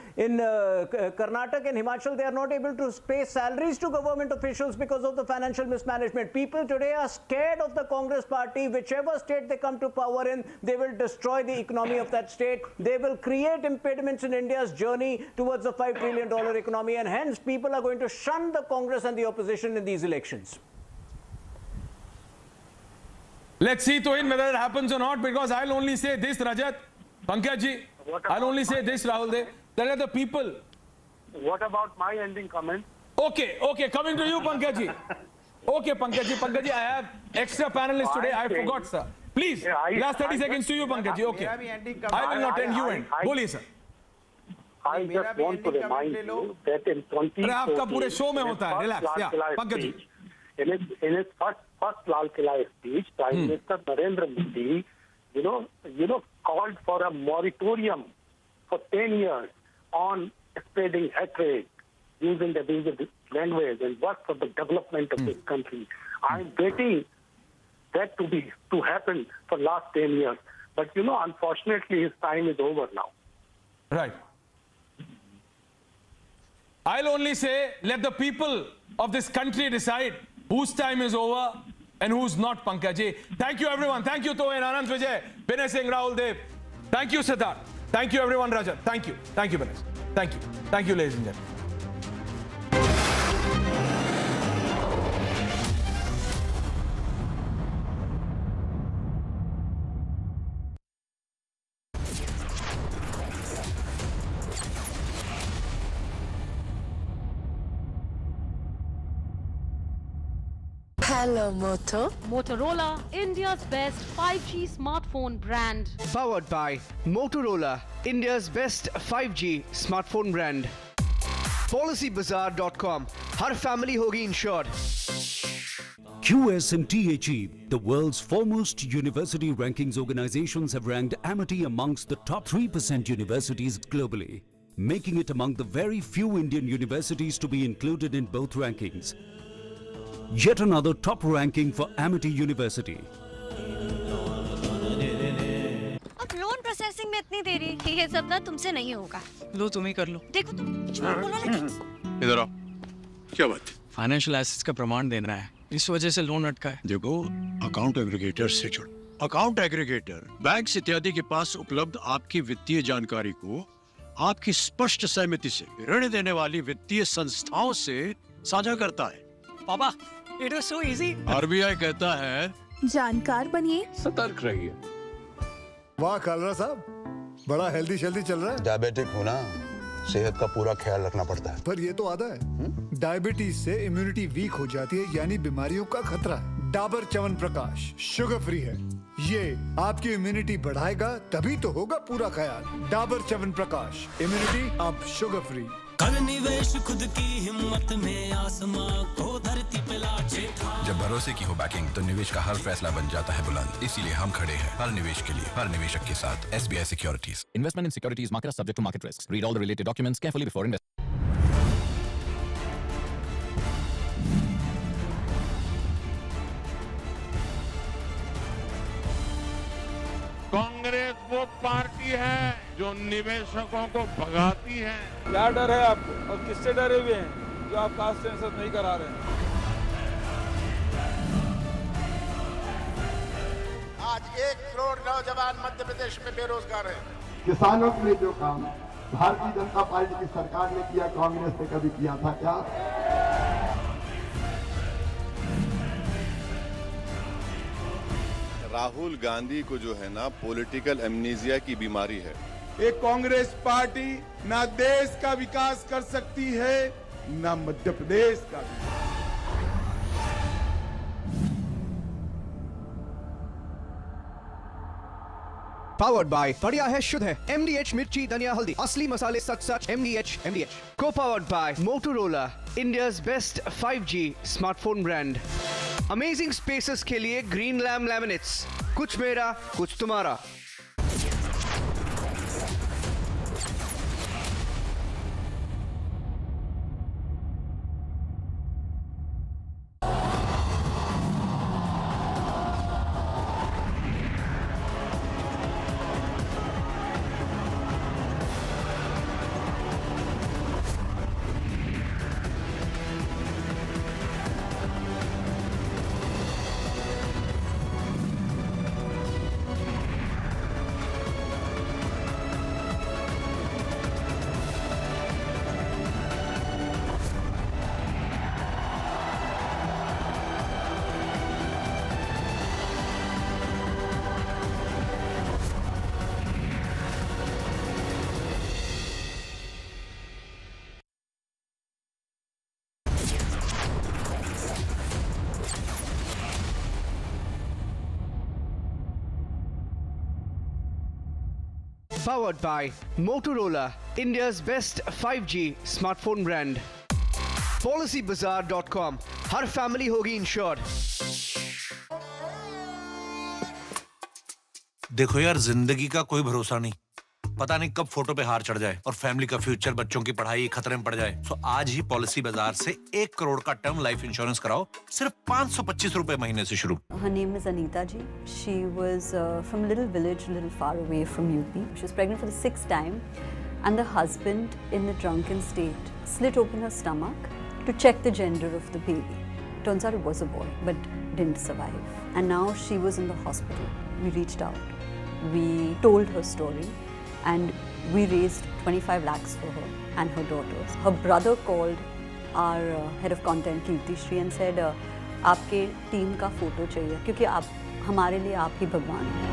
Karnataka and Himachal, they are not able to pay salaries to government officials because of the financial mismanagement. People today are scared of the Congress party. Whichever state they come to power in, they will destroy the economy of that state. They will create impediments in India's journey towards a $5 trillion economy. And hence people are going to shun the Congress and the opposition in these elections. Let's see Tohin whether it happens or not, because I'll only say this, Rajat, Pankaj ji, I'll only say this, Rahul Dev, that are the people. What about my ending comment? Okay, coming to you, Pankaj ji. Okay, Pankaj ji, I have extra panelists today. I forgot, sir. Please, last 30 seconds to you, Pankaj ji. Okay. I will not end, you end. Boliye, sir. I just want to remind you that in 2014, in his first Lal Killa speech, Prime Minister Narendra Modi, called for a moratorium for 10 years on spreading hatred, using the abusive language, and work for the development of this country. I'm waiting that to happen for last 10 years. But unfortunately, his time is over now. Right. I'll only say, let the people of this country decide whose time is over and who's not, Pankaj ji. Thank you, everyone. Thank you, Tohin, Anand Vijay, Vinay Singh, Rahul Dev. Thank you, Siddharth. Thank you, everyone, Rajat. Thank you. Thank you, Vinay. Thank you. Thank you, ladies and gentlemen. Hello, Moto. Motorola, India's best 5G smartphone brand. Powered by Motorola, India's best 5G smartphone brand. PolicyBazaar.com. Har family hogi insured. QSMTHE, the world's foremost university rankings organizations, have ranked Amity amongst the top 3% universities globally, making it among the very few Indian universities to be included in both rankings. yet another top ranking for Amity University. अब loan processing में इतनी देरी, ये सब ना तुमसे नहीं होगा। लो तुम ही कर लो। देखो तुम बोलो ना। इधर आओ। क्या बात? फाइनेंशियल एसेट्स का प्रमाण देना है, इस वजह से लोन अटका है। देखो, अकाउंट एग्रीगेटर से जुड़ो। अकाउंट एग्रीगेटर बैंक इत्यादि के पास उपलब्ध आपकी वित्तीय जानकारी को आपकी स्पष्ट सहमति से ऋण देने वाली वित्तीय संस्थाओं से साझा करता है। पापा, it was so easy. RBI कहता है जानकार बनिए, सतर्क रहिए। वाह कालरा साहब, बड़ा हेल्दी शेल्दी चल रहा है। डायबिटिक होना, सेहत का पूरा ख्याल रखना पड़ता है। पर ये तो आधा है। डायबिटीज से इम्यूनिटी वीक हो जाती है, यानी बीमारियों का खतरा है। डाबर च्यवनप्राश शुगर फ्री है, ये आपकी इम्यूनिटी बढ़ाएगा, तभी तो होगा पूरा ख्याल। डाबर च्यवनप्राश, इम्यूनिटी अब शुगर फ्री। कर निवेश खुद की हिम्मत में, आसमां को धरती पे लाचे था। जब भरोसे की हो बैकिंग तो निवेश का हर फैसला बन जाता है बुलंद। इसीलिए हम खड़े हैं हर निवेश के लिए, हर निवेशक के साथ। SBI Securities. Investment in securities market are subject to market risks. Read all the related documents carefully before investing. Congress वो पार्टी है जो निवेशकों को भगाती है। क्या डर है आपको और किससे डरे हुए हैं जो आप कास्ट सेंसस नहीं करा रहे हैं? आज 1 करोड़ नौजवान मध्य प्रदेश में बेरोजगार हैं। किसानों के लिए जो काम भारतीय जनता पार्टी की सरकार ने किया, कांग्रेस ने कभी किया था क्या? राहुल गांधी को जो है ना पॉलिटिकल एमनीजिया की बीमारी है। एक कांग्रेस पार्टी ना देश का विकास कर सकती है, ना मध्य प्रदेश का। पावर्ड बाय बढ़िया है, शुद्ध है, MDH मिर्ची धनिया हल्दी, असली मसाले सच सच, MDH। को powered by Motorola, India's best 5G smartphone brand. Amazing spaces के लिए ग्रीन लैम लैमिनेट्स, कुछ मेरा कुछ तुम्हारा। Powered by Motorola, India's best 5G smartphone brand. PolicyBazaar.com, her family होगी इंश्योर्ड। देखो यार, जिंदगी का कोई भरोसा नहीं, पता नहीं कब फोटो पे हार चढ़ जाए और फैमिली का फ्यूचर, बच्चों की पढ़ाई खतरे में पड़ जाए। तो आज ही पॉलिसी बाजार से 1 करोड़ का टर्म लाइफ इंश्योरेंस कराओ, सिर्फ 525 रुपए महीने से शुरू। Her name is Anita ji. She was from a little village, a little far away from UP. She was pregnant for the 6th time, and the husband, in a drunken state, slit open her stomach to check the gender of the baby. Turns out it was a boy, but didn't survive. And now she was in the hospital. We reached out. We told her story. And we raised 25 lakhs for her and her daughters. Her brother called our head of content, Kirti Shri, and said, आपके team का photo चाहिए क्योंकि आप हमारे लिए आप ही भगवान हैं।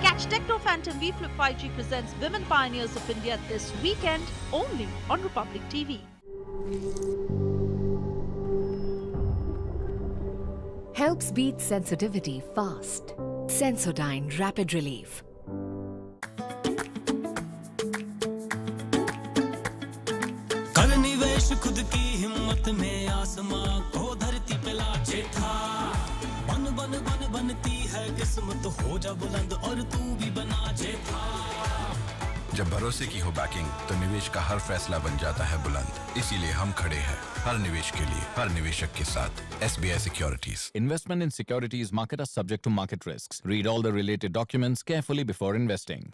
Catch Techno Phantom V Flip 5G presents Women Pioneers of India this weekend only on Republic TV. Helps beat sensitivity fast. Sensodyne Rapid Relief. खुद की हिम्मत में, आसमां को धरती पे लाचे था। बन बन बन बनती है किस्मत, हो जा बुलंद और तू भी बना जे था। जब भरोसे की हो बैकिंग तो निवेश का हर फैसला बन जाता है बुलंद। इसीलिए हम खड़े हैं हर निवेश के लिए, हर निवेशक के साथ। SBI Securities. Investment in securities market are subject to market risks. Read all the related documents carefully before investing.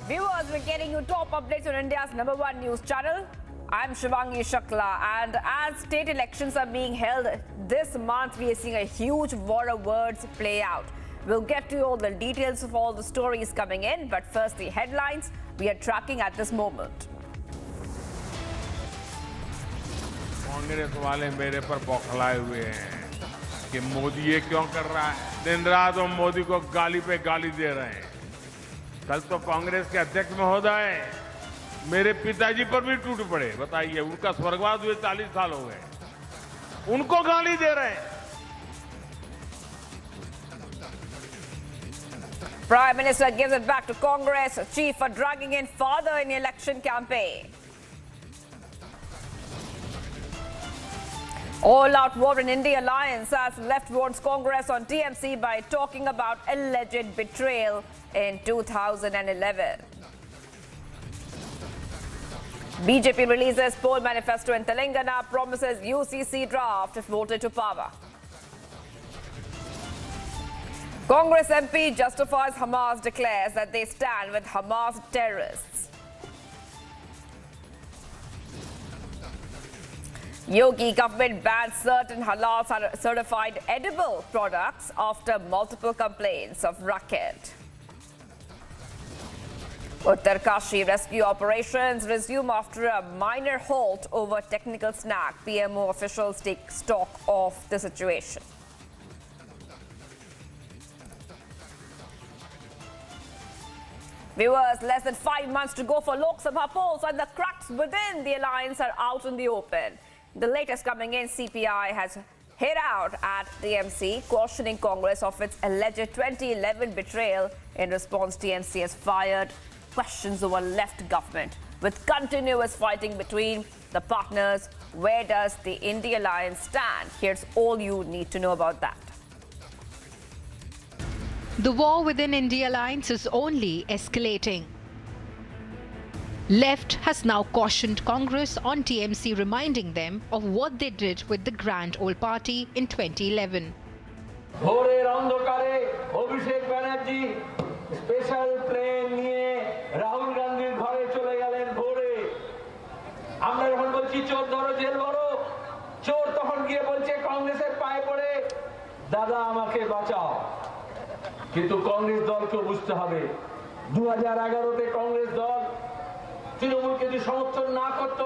Viewers, we're getting you top updates on India's #1 news channel. I'm Shivangi Shakla, and as state elections are being held this month, we are seeing a huge war of words play out. We'll get to all the details of all the stories coming in, but first the headlines we are tracking at this moment. Congress वाले मेरे पर बौखलाए हुए हैं कि मोदी ये क्यों कर रहा है। दिन रात वो मोदी को गाली पे गाली दे रहे हैं। कल तो कांग्रेस के अध्यक्ष महोदय मेरे पिताजी पर भी टूट पड़े। बताइए, उनका स्वर्गवास हुए 40 साल हो गए, उनको गाली दे रहे हैं। Prime Minister gives it back to Congress chief for dragging in father in the election campaign. All-out war in India alliance as left warns Congress on TMC by talking about alleged betrayal in 2011. BJP releases poll manifesto in Telangana, promises UCC draft if voted to power. Congress MP justifies Hamas, declares that they stand with Hamas terrorists. Yogi government bans certain halal certified edible products after multiple complaints of racket. Uttarkashi rescue operations resume after a minor halt over technical snag. PMO officials take stock of the situation. Viewers, less than 5 months to go for Lok Sabha polls and the cracks within the alliance are out in the open. The latest coming in, CPI has hit out at TMC, cautioning Congress of its alleged 2011 betrayal. In response, TMC has fired questions over left government. With continuous fighting between the partners, where does the India alliance stand? Here's all you need to know about that. The war within India alliance is only escalating. Left has now cautioned Congress on TMC, reminding them of what they did with the Grand Old Party in 2011. ভোরের অন্ধকারে Abhishek Banerjee special plane নিয়ে রাহুল গান্ধীর ঘরে চলে গেলেন ভোরে। আমরা যখন বলছি চোর ধরো জেল ভরো, চোর তখন গিয়ে বলছে কংগ্রেসের পায়ে পড়ে, দাদা আমাকে বাঁচাও। কিন্তু কংগ্রেস দলকে বুঝতে হবে 2011-তে কংগ্রেস দল তৃণমূলকে যদি সমর্থন না করত,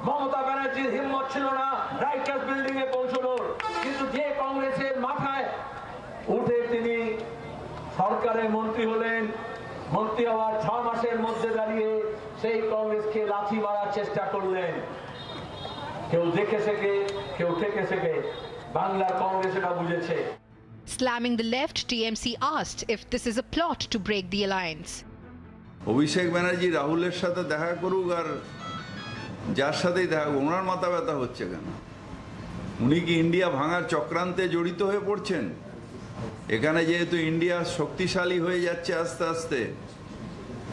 মমতা ব্যানার্জির হিম্মত ছিল না রাইটার্স বিল্ডিং এ পৌঁছানোর। কিন্তু যে কংগ্রেসের মাথায় উঠে তিনি সরকারের মন্ত্রী হলেন, মন্ত্রী হওয়ার 6 মাসের মধ্যে দাঁড়িয়ে সেই কংগ্রেসকে লাথি মারার চেষ্টা করলেন। কেউ দেখে শেখে, কেউ ঠেকে শেখে, বাংলার কংগ্রেস এটা বুঝেছে। Slamming the left, TMC asked if this is a plot to break the alliance. Abhishek Banerjee রাহুলের সাথে দেখা করুক আর যার সাথেই দেখা করুক, ওনার মাথা ব্যথা হচ্ছে কেন? উনি কি ইন্ডিয়া ভাঙার চক্রান্তে জড়িত হয়ে পড়ছেন? এখানে যেহেতু ইন্ডিয়া শক্তিশালী হয়ে যাচ্ছে আস্তে আস্তে,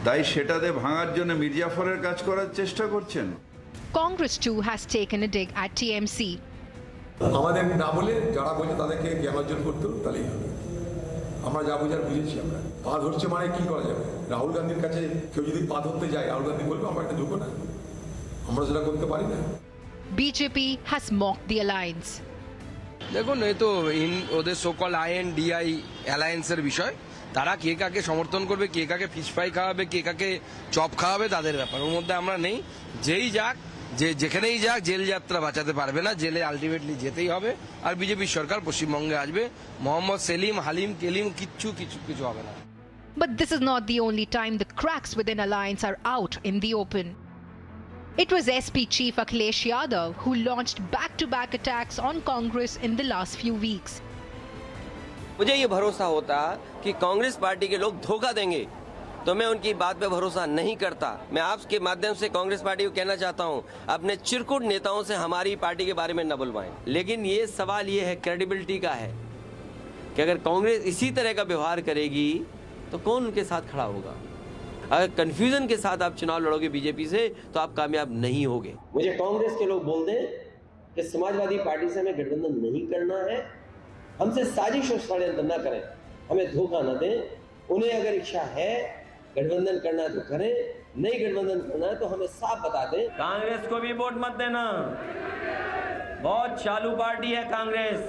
তাই সেটাতে ভাঙার জন্য মির্জাফরের কাজ করার চেষ্টা করছেন। Congress too has taken a dig at TMC. আমাদের না বলে যারা বলছে তাদেরকে জ্ঞান অর্জন করতে তাহলেই হবে। আমরা যা বোঝার বুঝেছি। আমরা পা ধরছে মানে কি করা যাবে? রাহুল গান্ধীর কাছে কেউ যদি পা ধরতে যায়, রাহুল গান্ধী বলবে আমরা একটা যোগ্য না, আমরা সেটা করতে পারি না। BJP has mocked the alliance. দেখুন, এই তো ওদের সোকল INDI অ্যালায়েন্সের বিষয়। তারা কে কাকে সমর্থন করবে, কে কাকে ফিশ ফ্রাই খাওয়াবে, কে কাকে চপ খাওয়াবে, তাদের ব্যাপার। ওর মধ্যে আমরা নেই। যেই যাক, যেখানেই যাক, জেল যাত্রা বাঁচাতে পারবে না। জেলে আলটিমেটলি যেতেই হবে। আর বিজেপির সরকার পশ্চিমবঙ্গে আসবে। মোহাম্মদ সেলিম, হালিম, কেলিম কিছু হবে না। But this is not the only time the cracks within alliance are out in the open. It was SP Chief Akhilesh Yadav who launched back-to-back attacks on Congress in the last few weeks. मुझे ये भरोसा होता कि Congress party के लोग धोखा देंगे, तो मैं उनकी बात पे भरोसा नहीं करता। मैं आपके माध्यम से कांग्रेस पार्टी को कहना चाहता हूं, अपने चिरकुट नेताओं से हमारी पार्टी के बारे में न बुलवाएं। लेकिन ये सवाल ये है, क्रेडिबिलिटी का है कि अगर कांग्रेस इसी तरह का व्यवहार करेगी तो कौन उनके साथ खड़ा होगा। अगर कंफ्यूजन के साथ आप चुनाव लड़ोगे बीजेपी से तो आप कामयाब नहीं होगे। मुझे कांग्रेस के लोग बोल दें कि समाजवादी पार्टी से हमें गठबंधन नहीं करना है, हमसे साजिश और षड्यंत्र न करें, हमें धोखा न दें। उन्हें अगर इच्छा है गठबंधन करना है तो करें, नहीं गठबंधन करना है तो हमें साफ बता दें। कांग्रेस को भी वोट मत देना, बहुत चालू पार्टी है कांग्रेस,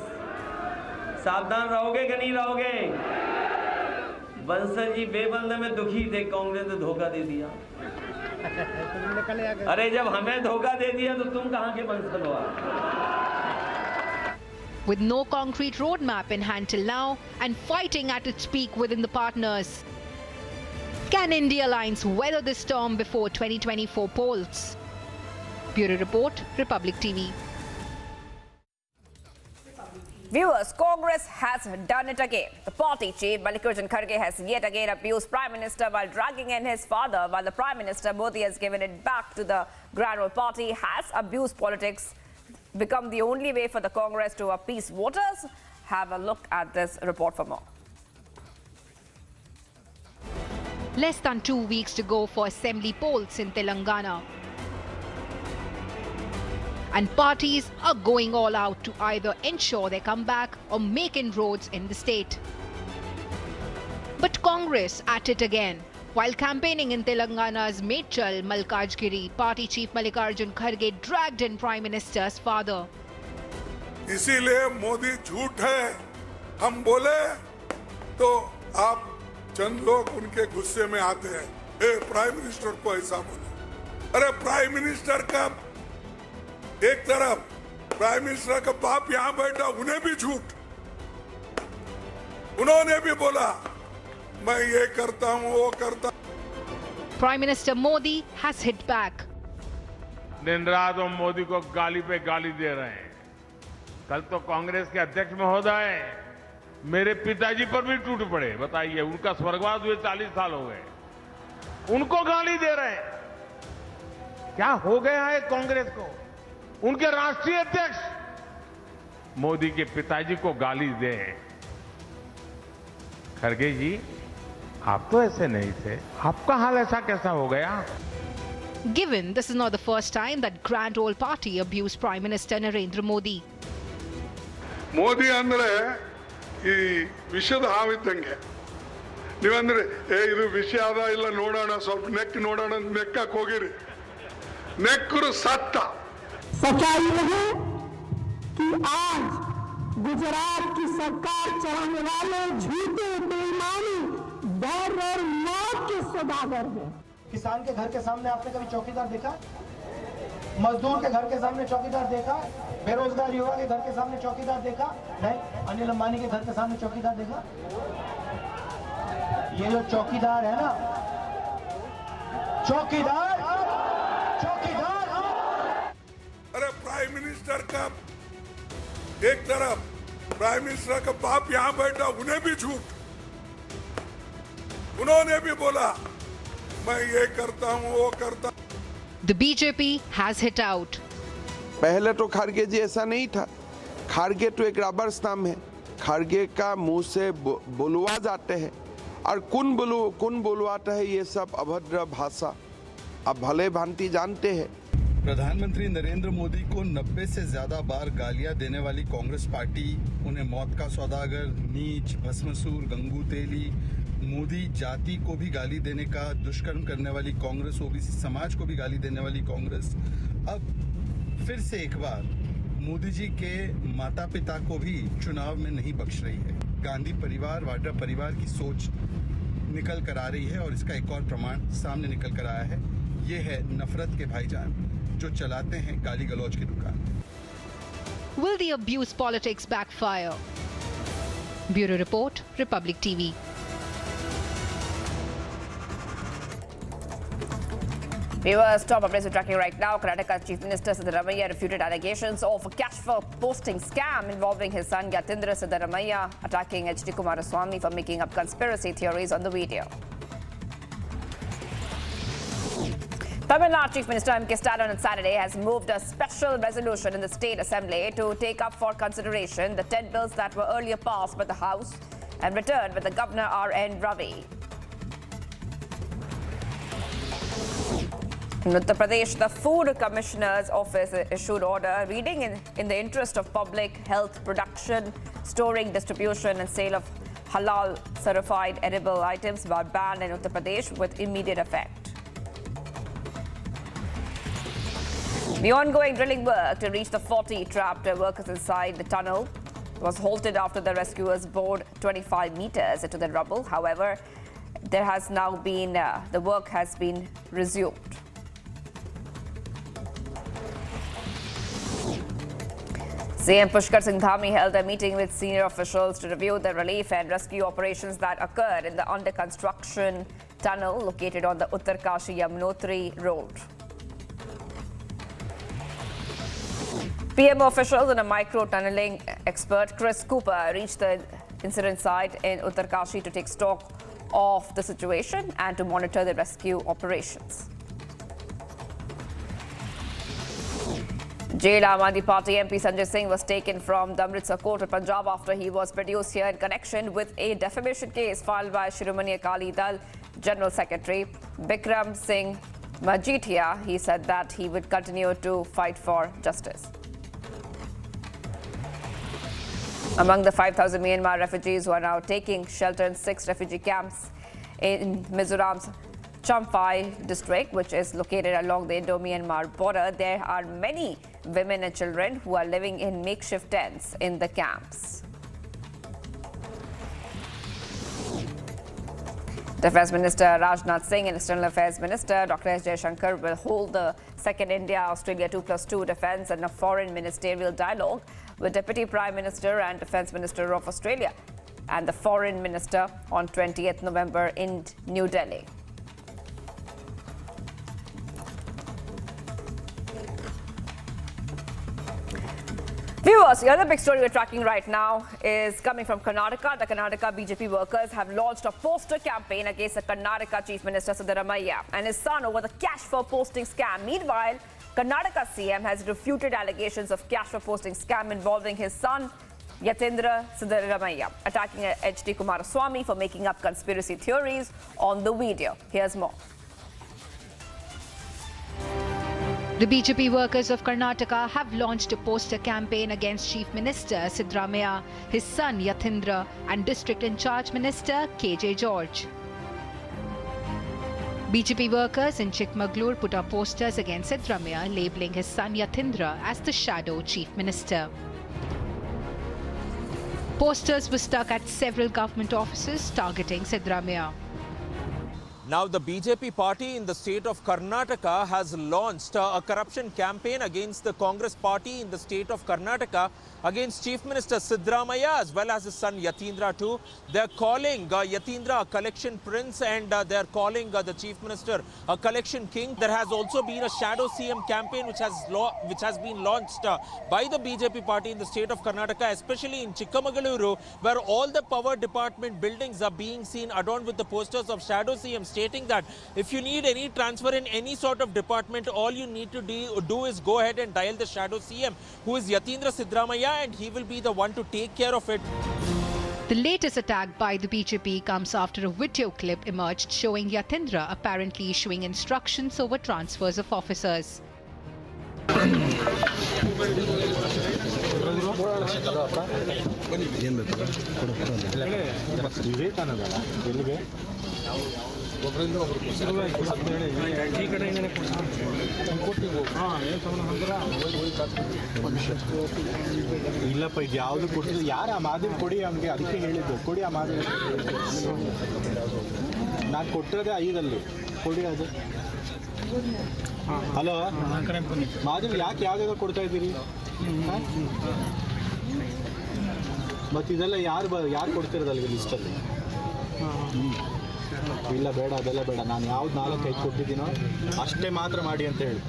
सावधान रहोगे कि नहीं रहोगे। बंसल जी बेबंद में दुखी थे, कांग्रेस ने धोखा दे दिया। अरे जब हमें धोखा दे दिया तो तुम कहां के बंसल हो। With no concrete roadmap in hand till now and fighting at its peak within the partners, can India Alliance weather this storm before 2024 polls? Bureau Report, Republic TV. Viewers, Congress has done it again. The party chief, Mallikarjun Kharge, has yet again abused Prime Minister while dragging in his father, while the Prime Minister, Modi, has given it back to the Grand Old Party. Has abuse politics become the only way for the Congress to appease voters? Have a look at this report for more. Less than 2 weeks to go for assembly polls in Telangana. And parties are going all out to either ensure they come back or make inroads in the state. But Congress at it again. While campaigning in Telangana's Mechal, Malkajgiri, party chief Mallikarjun Kharge dragged in Prime Minister's father. इसीलिए मोदी झूठ है, हम बोले तो आप चंद लोग उनके गुस्से में आते हैं। प्राइम मिनिस्टर को ऐसा बोले। अरे प्राइम मिनिस्टर का एक तरफ, प्राइम मिनिस्टर का बाप यहाँ बैठा, उन्हें भी झूठ। उन्होंने भी बोला मैं ये करता हूँ, वो करता। Prime Minister Modi has hit back. दिन रात हम मोदी को गाली पे गाली दे रहे हैं। कल तो कांग्रेस के अध्यक्ष महोदय मेरे पिताजी पर भी टूट पड़े। बताइए, उनका स्वर्गवास हुए 40 साल हो गए, उनको गाली दे रहे हैं। क्या हो गया है कांग्रेस को? उनके राष्ट्रीय अध्यक्ष मोदी के पिताजी को गाली दे। खड़गे जी, आप तो ऐसे नहीं थे, आपका हाल ऐसा कैसा हो गया? Given this is not the first time that Grand Old Party abused Prime Minister Narendra Modi. Modi ಅಂದ್ರೆ ಈ ವಿಷದ ಹಾವಿದ್ದಂಗೆ. ನೀವಂದ್ರೆ ಇದು ವಿಷ ಅದ ಇಲ್ಲ ನೋಡೋಣ, ಸ್ವಲ್ಪ ನೆಕ್ ನೋಡೋಣ, ನೆಕ್ಕಕ್ಕೆ ಹೋಗಿರಿ, ನೆಕ್ಕರು ಸತ್ತ. सच्चाई है कि आज गुजरात की सरकार चलाने वाले झूठे बेईमानी डर और मौत के सौदागर हैं। किसान के घर के सामने आपने कभी चौकीदार देखा? मजदूर के घर के सामने चौकीदार देखा? बेरोजगार युवा के घर के सामने चौकीदार देखा? नहीं। अनिल अंबानी के घर के सामने चौकीदार देखा? ये जो चौकीदार है ना, चौकीदार अरे प्राइम मिनिस्टर का एक तरफ, प्राइम मिनिस्टर का बाप यहाँ बैठा, उन्हें भी झूठ। उन्होंने भी बोला मैं ये करता हूँ, वो करता। The BJP has hit out. पहले तो खारगे जी ऐसा नहीं था। खारगे तो एक रबर स्टैम्प है, खारगे का मुंह से बुलवा जाते हैं, और कौन बुलवाता है ये सब अभद्र भाषा आप भले भांति जानते हैं। प्रधानमंत्री नरेंद्र मोदी को 90 से ज्यादा बार गालियां देने वाली कांग्रेस पार्टी, उन्हें मौत का सौदागर, नीच, भस्मसूर, गंगू तेली, मोदी जाति को भी गाली देने का दुष्कर्म करने वाली कांग्रेस, ओबीसी समाज को भी गाली देने वाली कांग्रेस, अब फिर से एक बार मोदी जी के माता पिता को भी चुनाव में नहीं बख्श रही है। गांधी परिवार, वाड्रा परिवार की सोच निकल कर आ रही है और इसका एक और प्रमाण सामने निकल कर आया है। ये है नफरत के भाईजान जो चलाते हैं गाली गलौज की दुकान। Will the abuse politics backfire? Bureau Report, Republic TV. Viewers, top updates we're tracking right now. Karnataka Chief Minister Siddaramaiah refuted allegations of a cash for posting scam involving his son Yatindra Siddaramaiah, attacking H.D. Kumaraswamy for making up conspiracy theories on the video. Tamil Nadu Chief Minister M.K. Stalin on Saturday has moved a special resolution in the State Assembly to take up for consideration the 10 bills that were earlier passed by the House and returned with the Governor R.N. Ravi. In Uttar Pradesh, the Food Commissioner's Office issued order reading in the interest of public health production, storing, distribution and sale of halal certified edible items were banned in Uttar Pradesh with immediate effect. The ongoing drilling work to reach the 40 trapped workers inside the tunnel was halted after the rescuers bored 25 meters into the rubble. However, there has now been the work has been resumed. CM Pushkar Singh Dhami held a meeting with senior officials to review the relief and rescue operations that occurred in the under construction tunnel located on the Uttarkashi-Yamunotri road. PMO officials and a micro-tunneling expert, Chris Cooper, reached the incident site in Uttarkashi to take stock of the situation and to monitor the rescue operations. Jail Aam Aadmi Party MP Sanjay Singh was taken from the Amritsar court of Punjab after he was produced here in connection with a defamation case filed by Shiromani Akali Dal General Secretary Bikram Singh Majithia. He said that he would continue to fight for justice. Among the 5,000 Myanmar refugees who are now taking shelter in 6 refugee camps in Mizoram's Champhai district, which is located along the Indo-Myanmar border, there are many women and children who are living in makeshift tents in the camps. Defence Minister Rajnath Singh and External Affairs Minister Dr. S. Jaishankar will hold the second India-Australia 2+2 defence and a foreign ministerial dialogue with Deputy Prime Minister and Defence Minister of Australia and the Foreign Minister on 20th November in New Delhi. Viewers, the other big story we're tracking right now is coming from Karnataka. The Karnataka BJP workers have launched a poster campaign against the Karnataka Chief Minister Siddaramaiah and his son over the cash for posting scam. Meanwhile, Karnataka CM has refuted allegations of cash for posting scam involving his son Yatindra Siddaramaiah, attacking H.D. Kumaraswamy for making up conspiracy theories on the video. Here's more. The BJP workers of Karnataka have launched a poster campaign against Chief Minister Siddaramaiah, his son Yatindra, and District in Charge Minister K.J. George. BJP workers in Chikmagalur put up posters against Siddaramaiah, labeling his son Yatindra as the shadow Chief Minister. Posters were stuck at several government offices targeting Siddaramaiah. Now, the BJP party in the state of Karnataka has launched a corruption campaign against the Congress party in the state of Karnataka against Chief Minister Siddaramaiah as well as his son Yatindra too. They're calling Yatindra a collection prince and they're calling the Chief Minister a collection king. There has also been a shadow CM campaign which has been launched by the BJP party in the state of Karnataka, especially in Chikmagaluru, where all the power department buildings are being seen adorned with the posters of shadow CM, stating that if you need any transfer in any sort of department, all you need to do is go ahead and dial the shadow CM, who is Yatindra Siddaramaiah, and he will be the one to take care of it. The latest attack by the BJP comes after a video clip emerged showing Yatindra apparently issuing instructions over transfers of officers. ಇಲ್ಲಪ್ಪ ಇದು ಯಾವುದು ಕೊಡ್ತಿಲ್ಲ ಯಾರು ಆ ಮಾದರಿ ಕೊಡಿ ಅವನಿಗೆ ಅದಕ್ಕೆ ಹೇಳಿದ್ದು ಕೊಡಿ ಆ ಮಾದರಿ ನಾನು ಕೊಟ್ಟಿರೋದೇ 5 ಕೊಡಿ ಅದು ಹಲೋ ಮಾದರಿ ಯಾಕೆ ಯಾವ್ದಾದ್ರು ಕೊಡ್ತಾ ಇದ್ದೀರಿ ಮತ್ತು ಇದೆಲ್ಲ ಯಾರು ಕೊಡ್ತಿರೋದು ಅಲ್ಲಿಗೆ ಲಿಸ್ಟಲ್ಲಿ ಇಲ್ಲ ಬೇಡ ಅದೆಲ್ಲ ಬೇಡ, ನಾನು ಯಾವ್ದು 4 5 ಕೊಟ್ಟಿದ್ದೀನೋ ಅಷ್ಟೇ ಮಾತ್ರ ಮಾಡಿ ಅಂತ ಹೇಳಿ.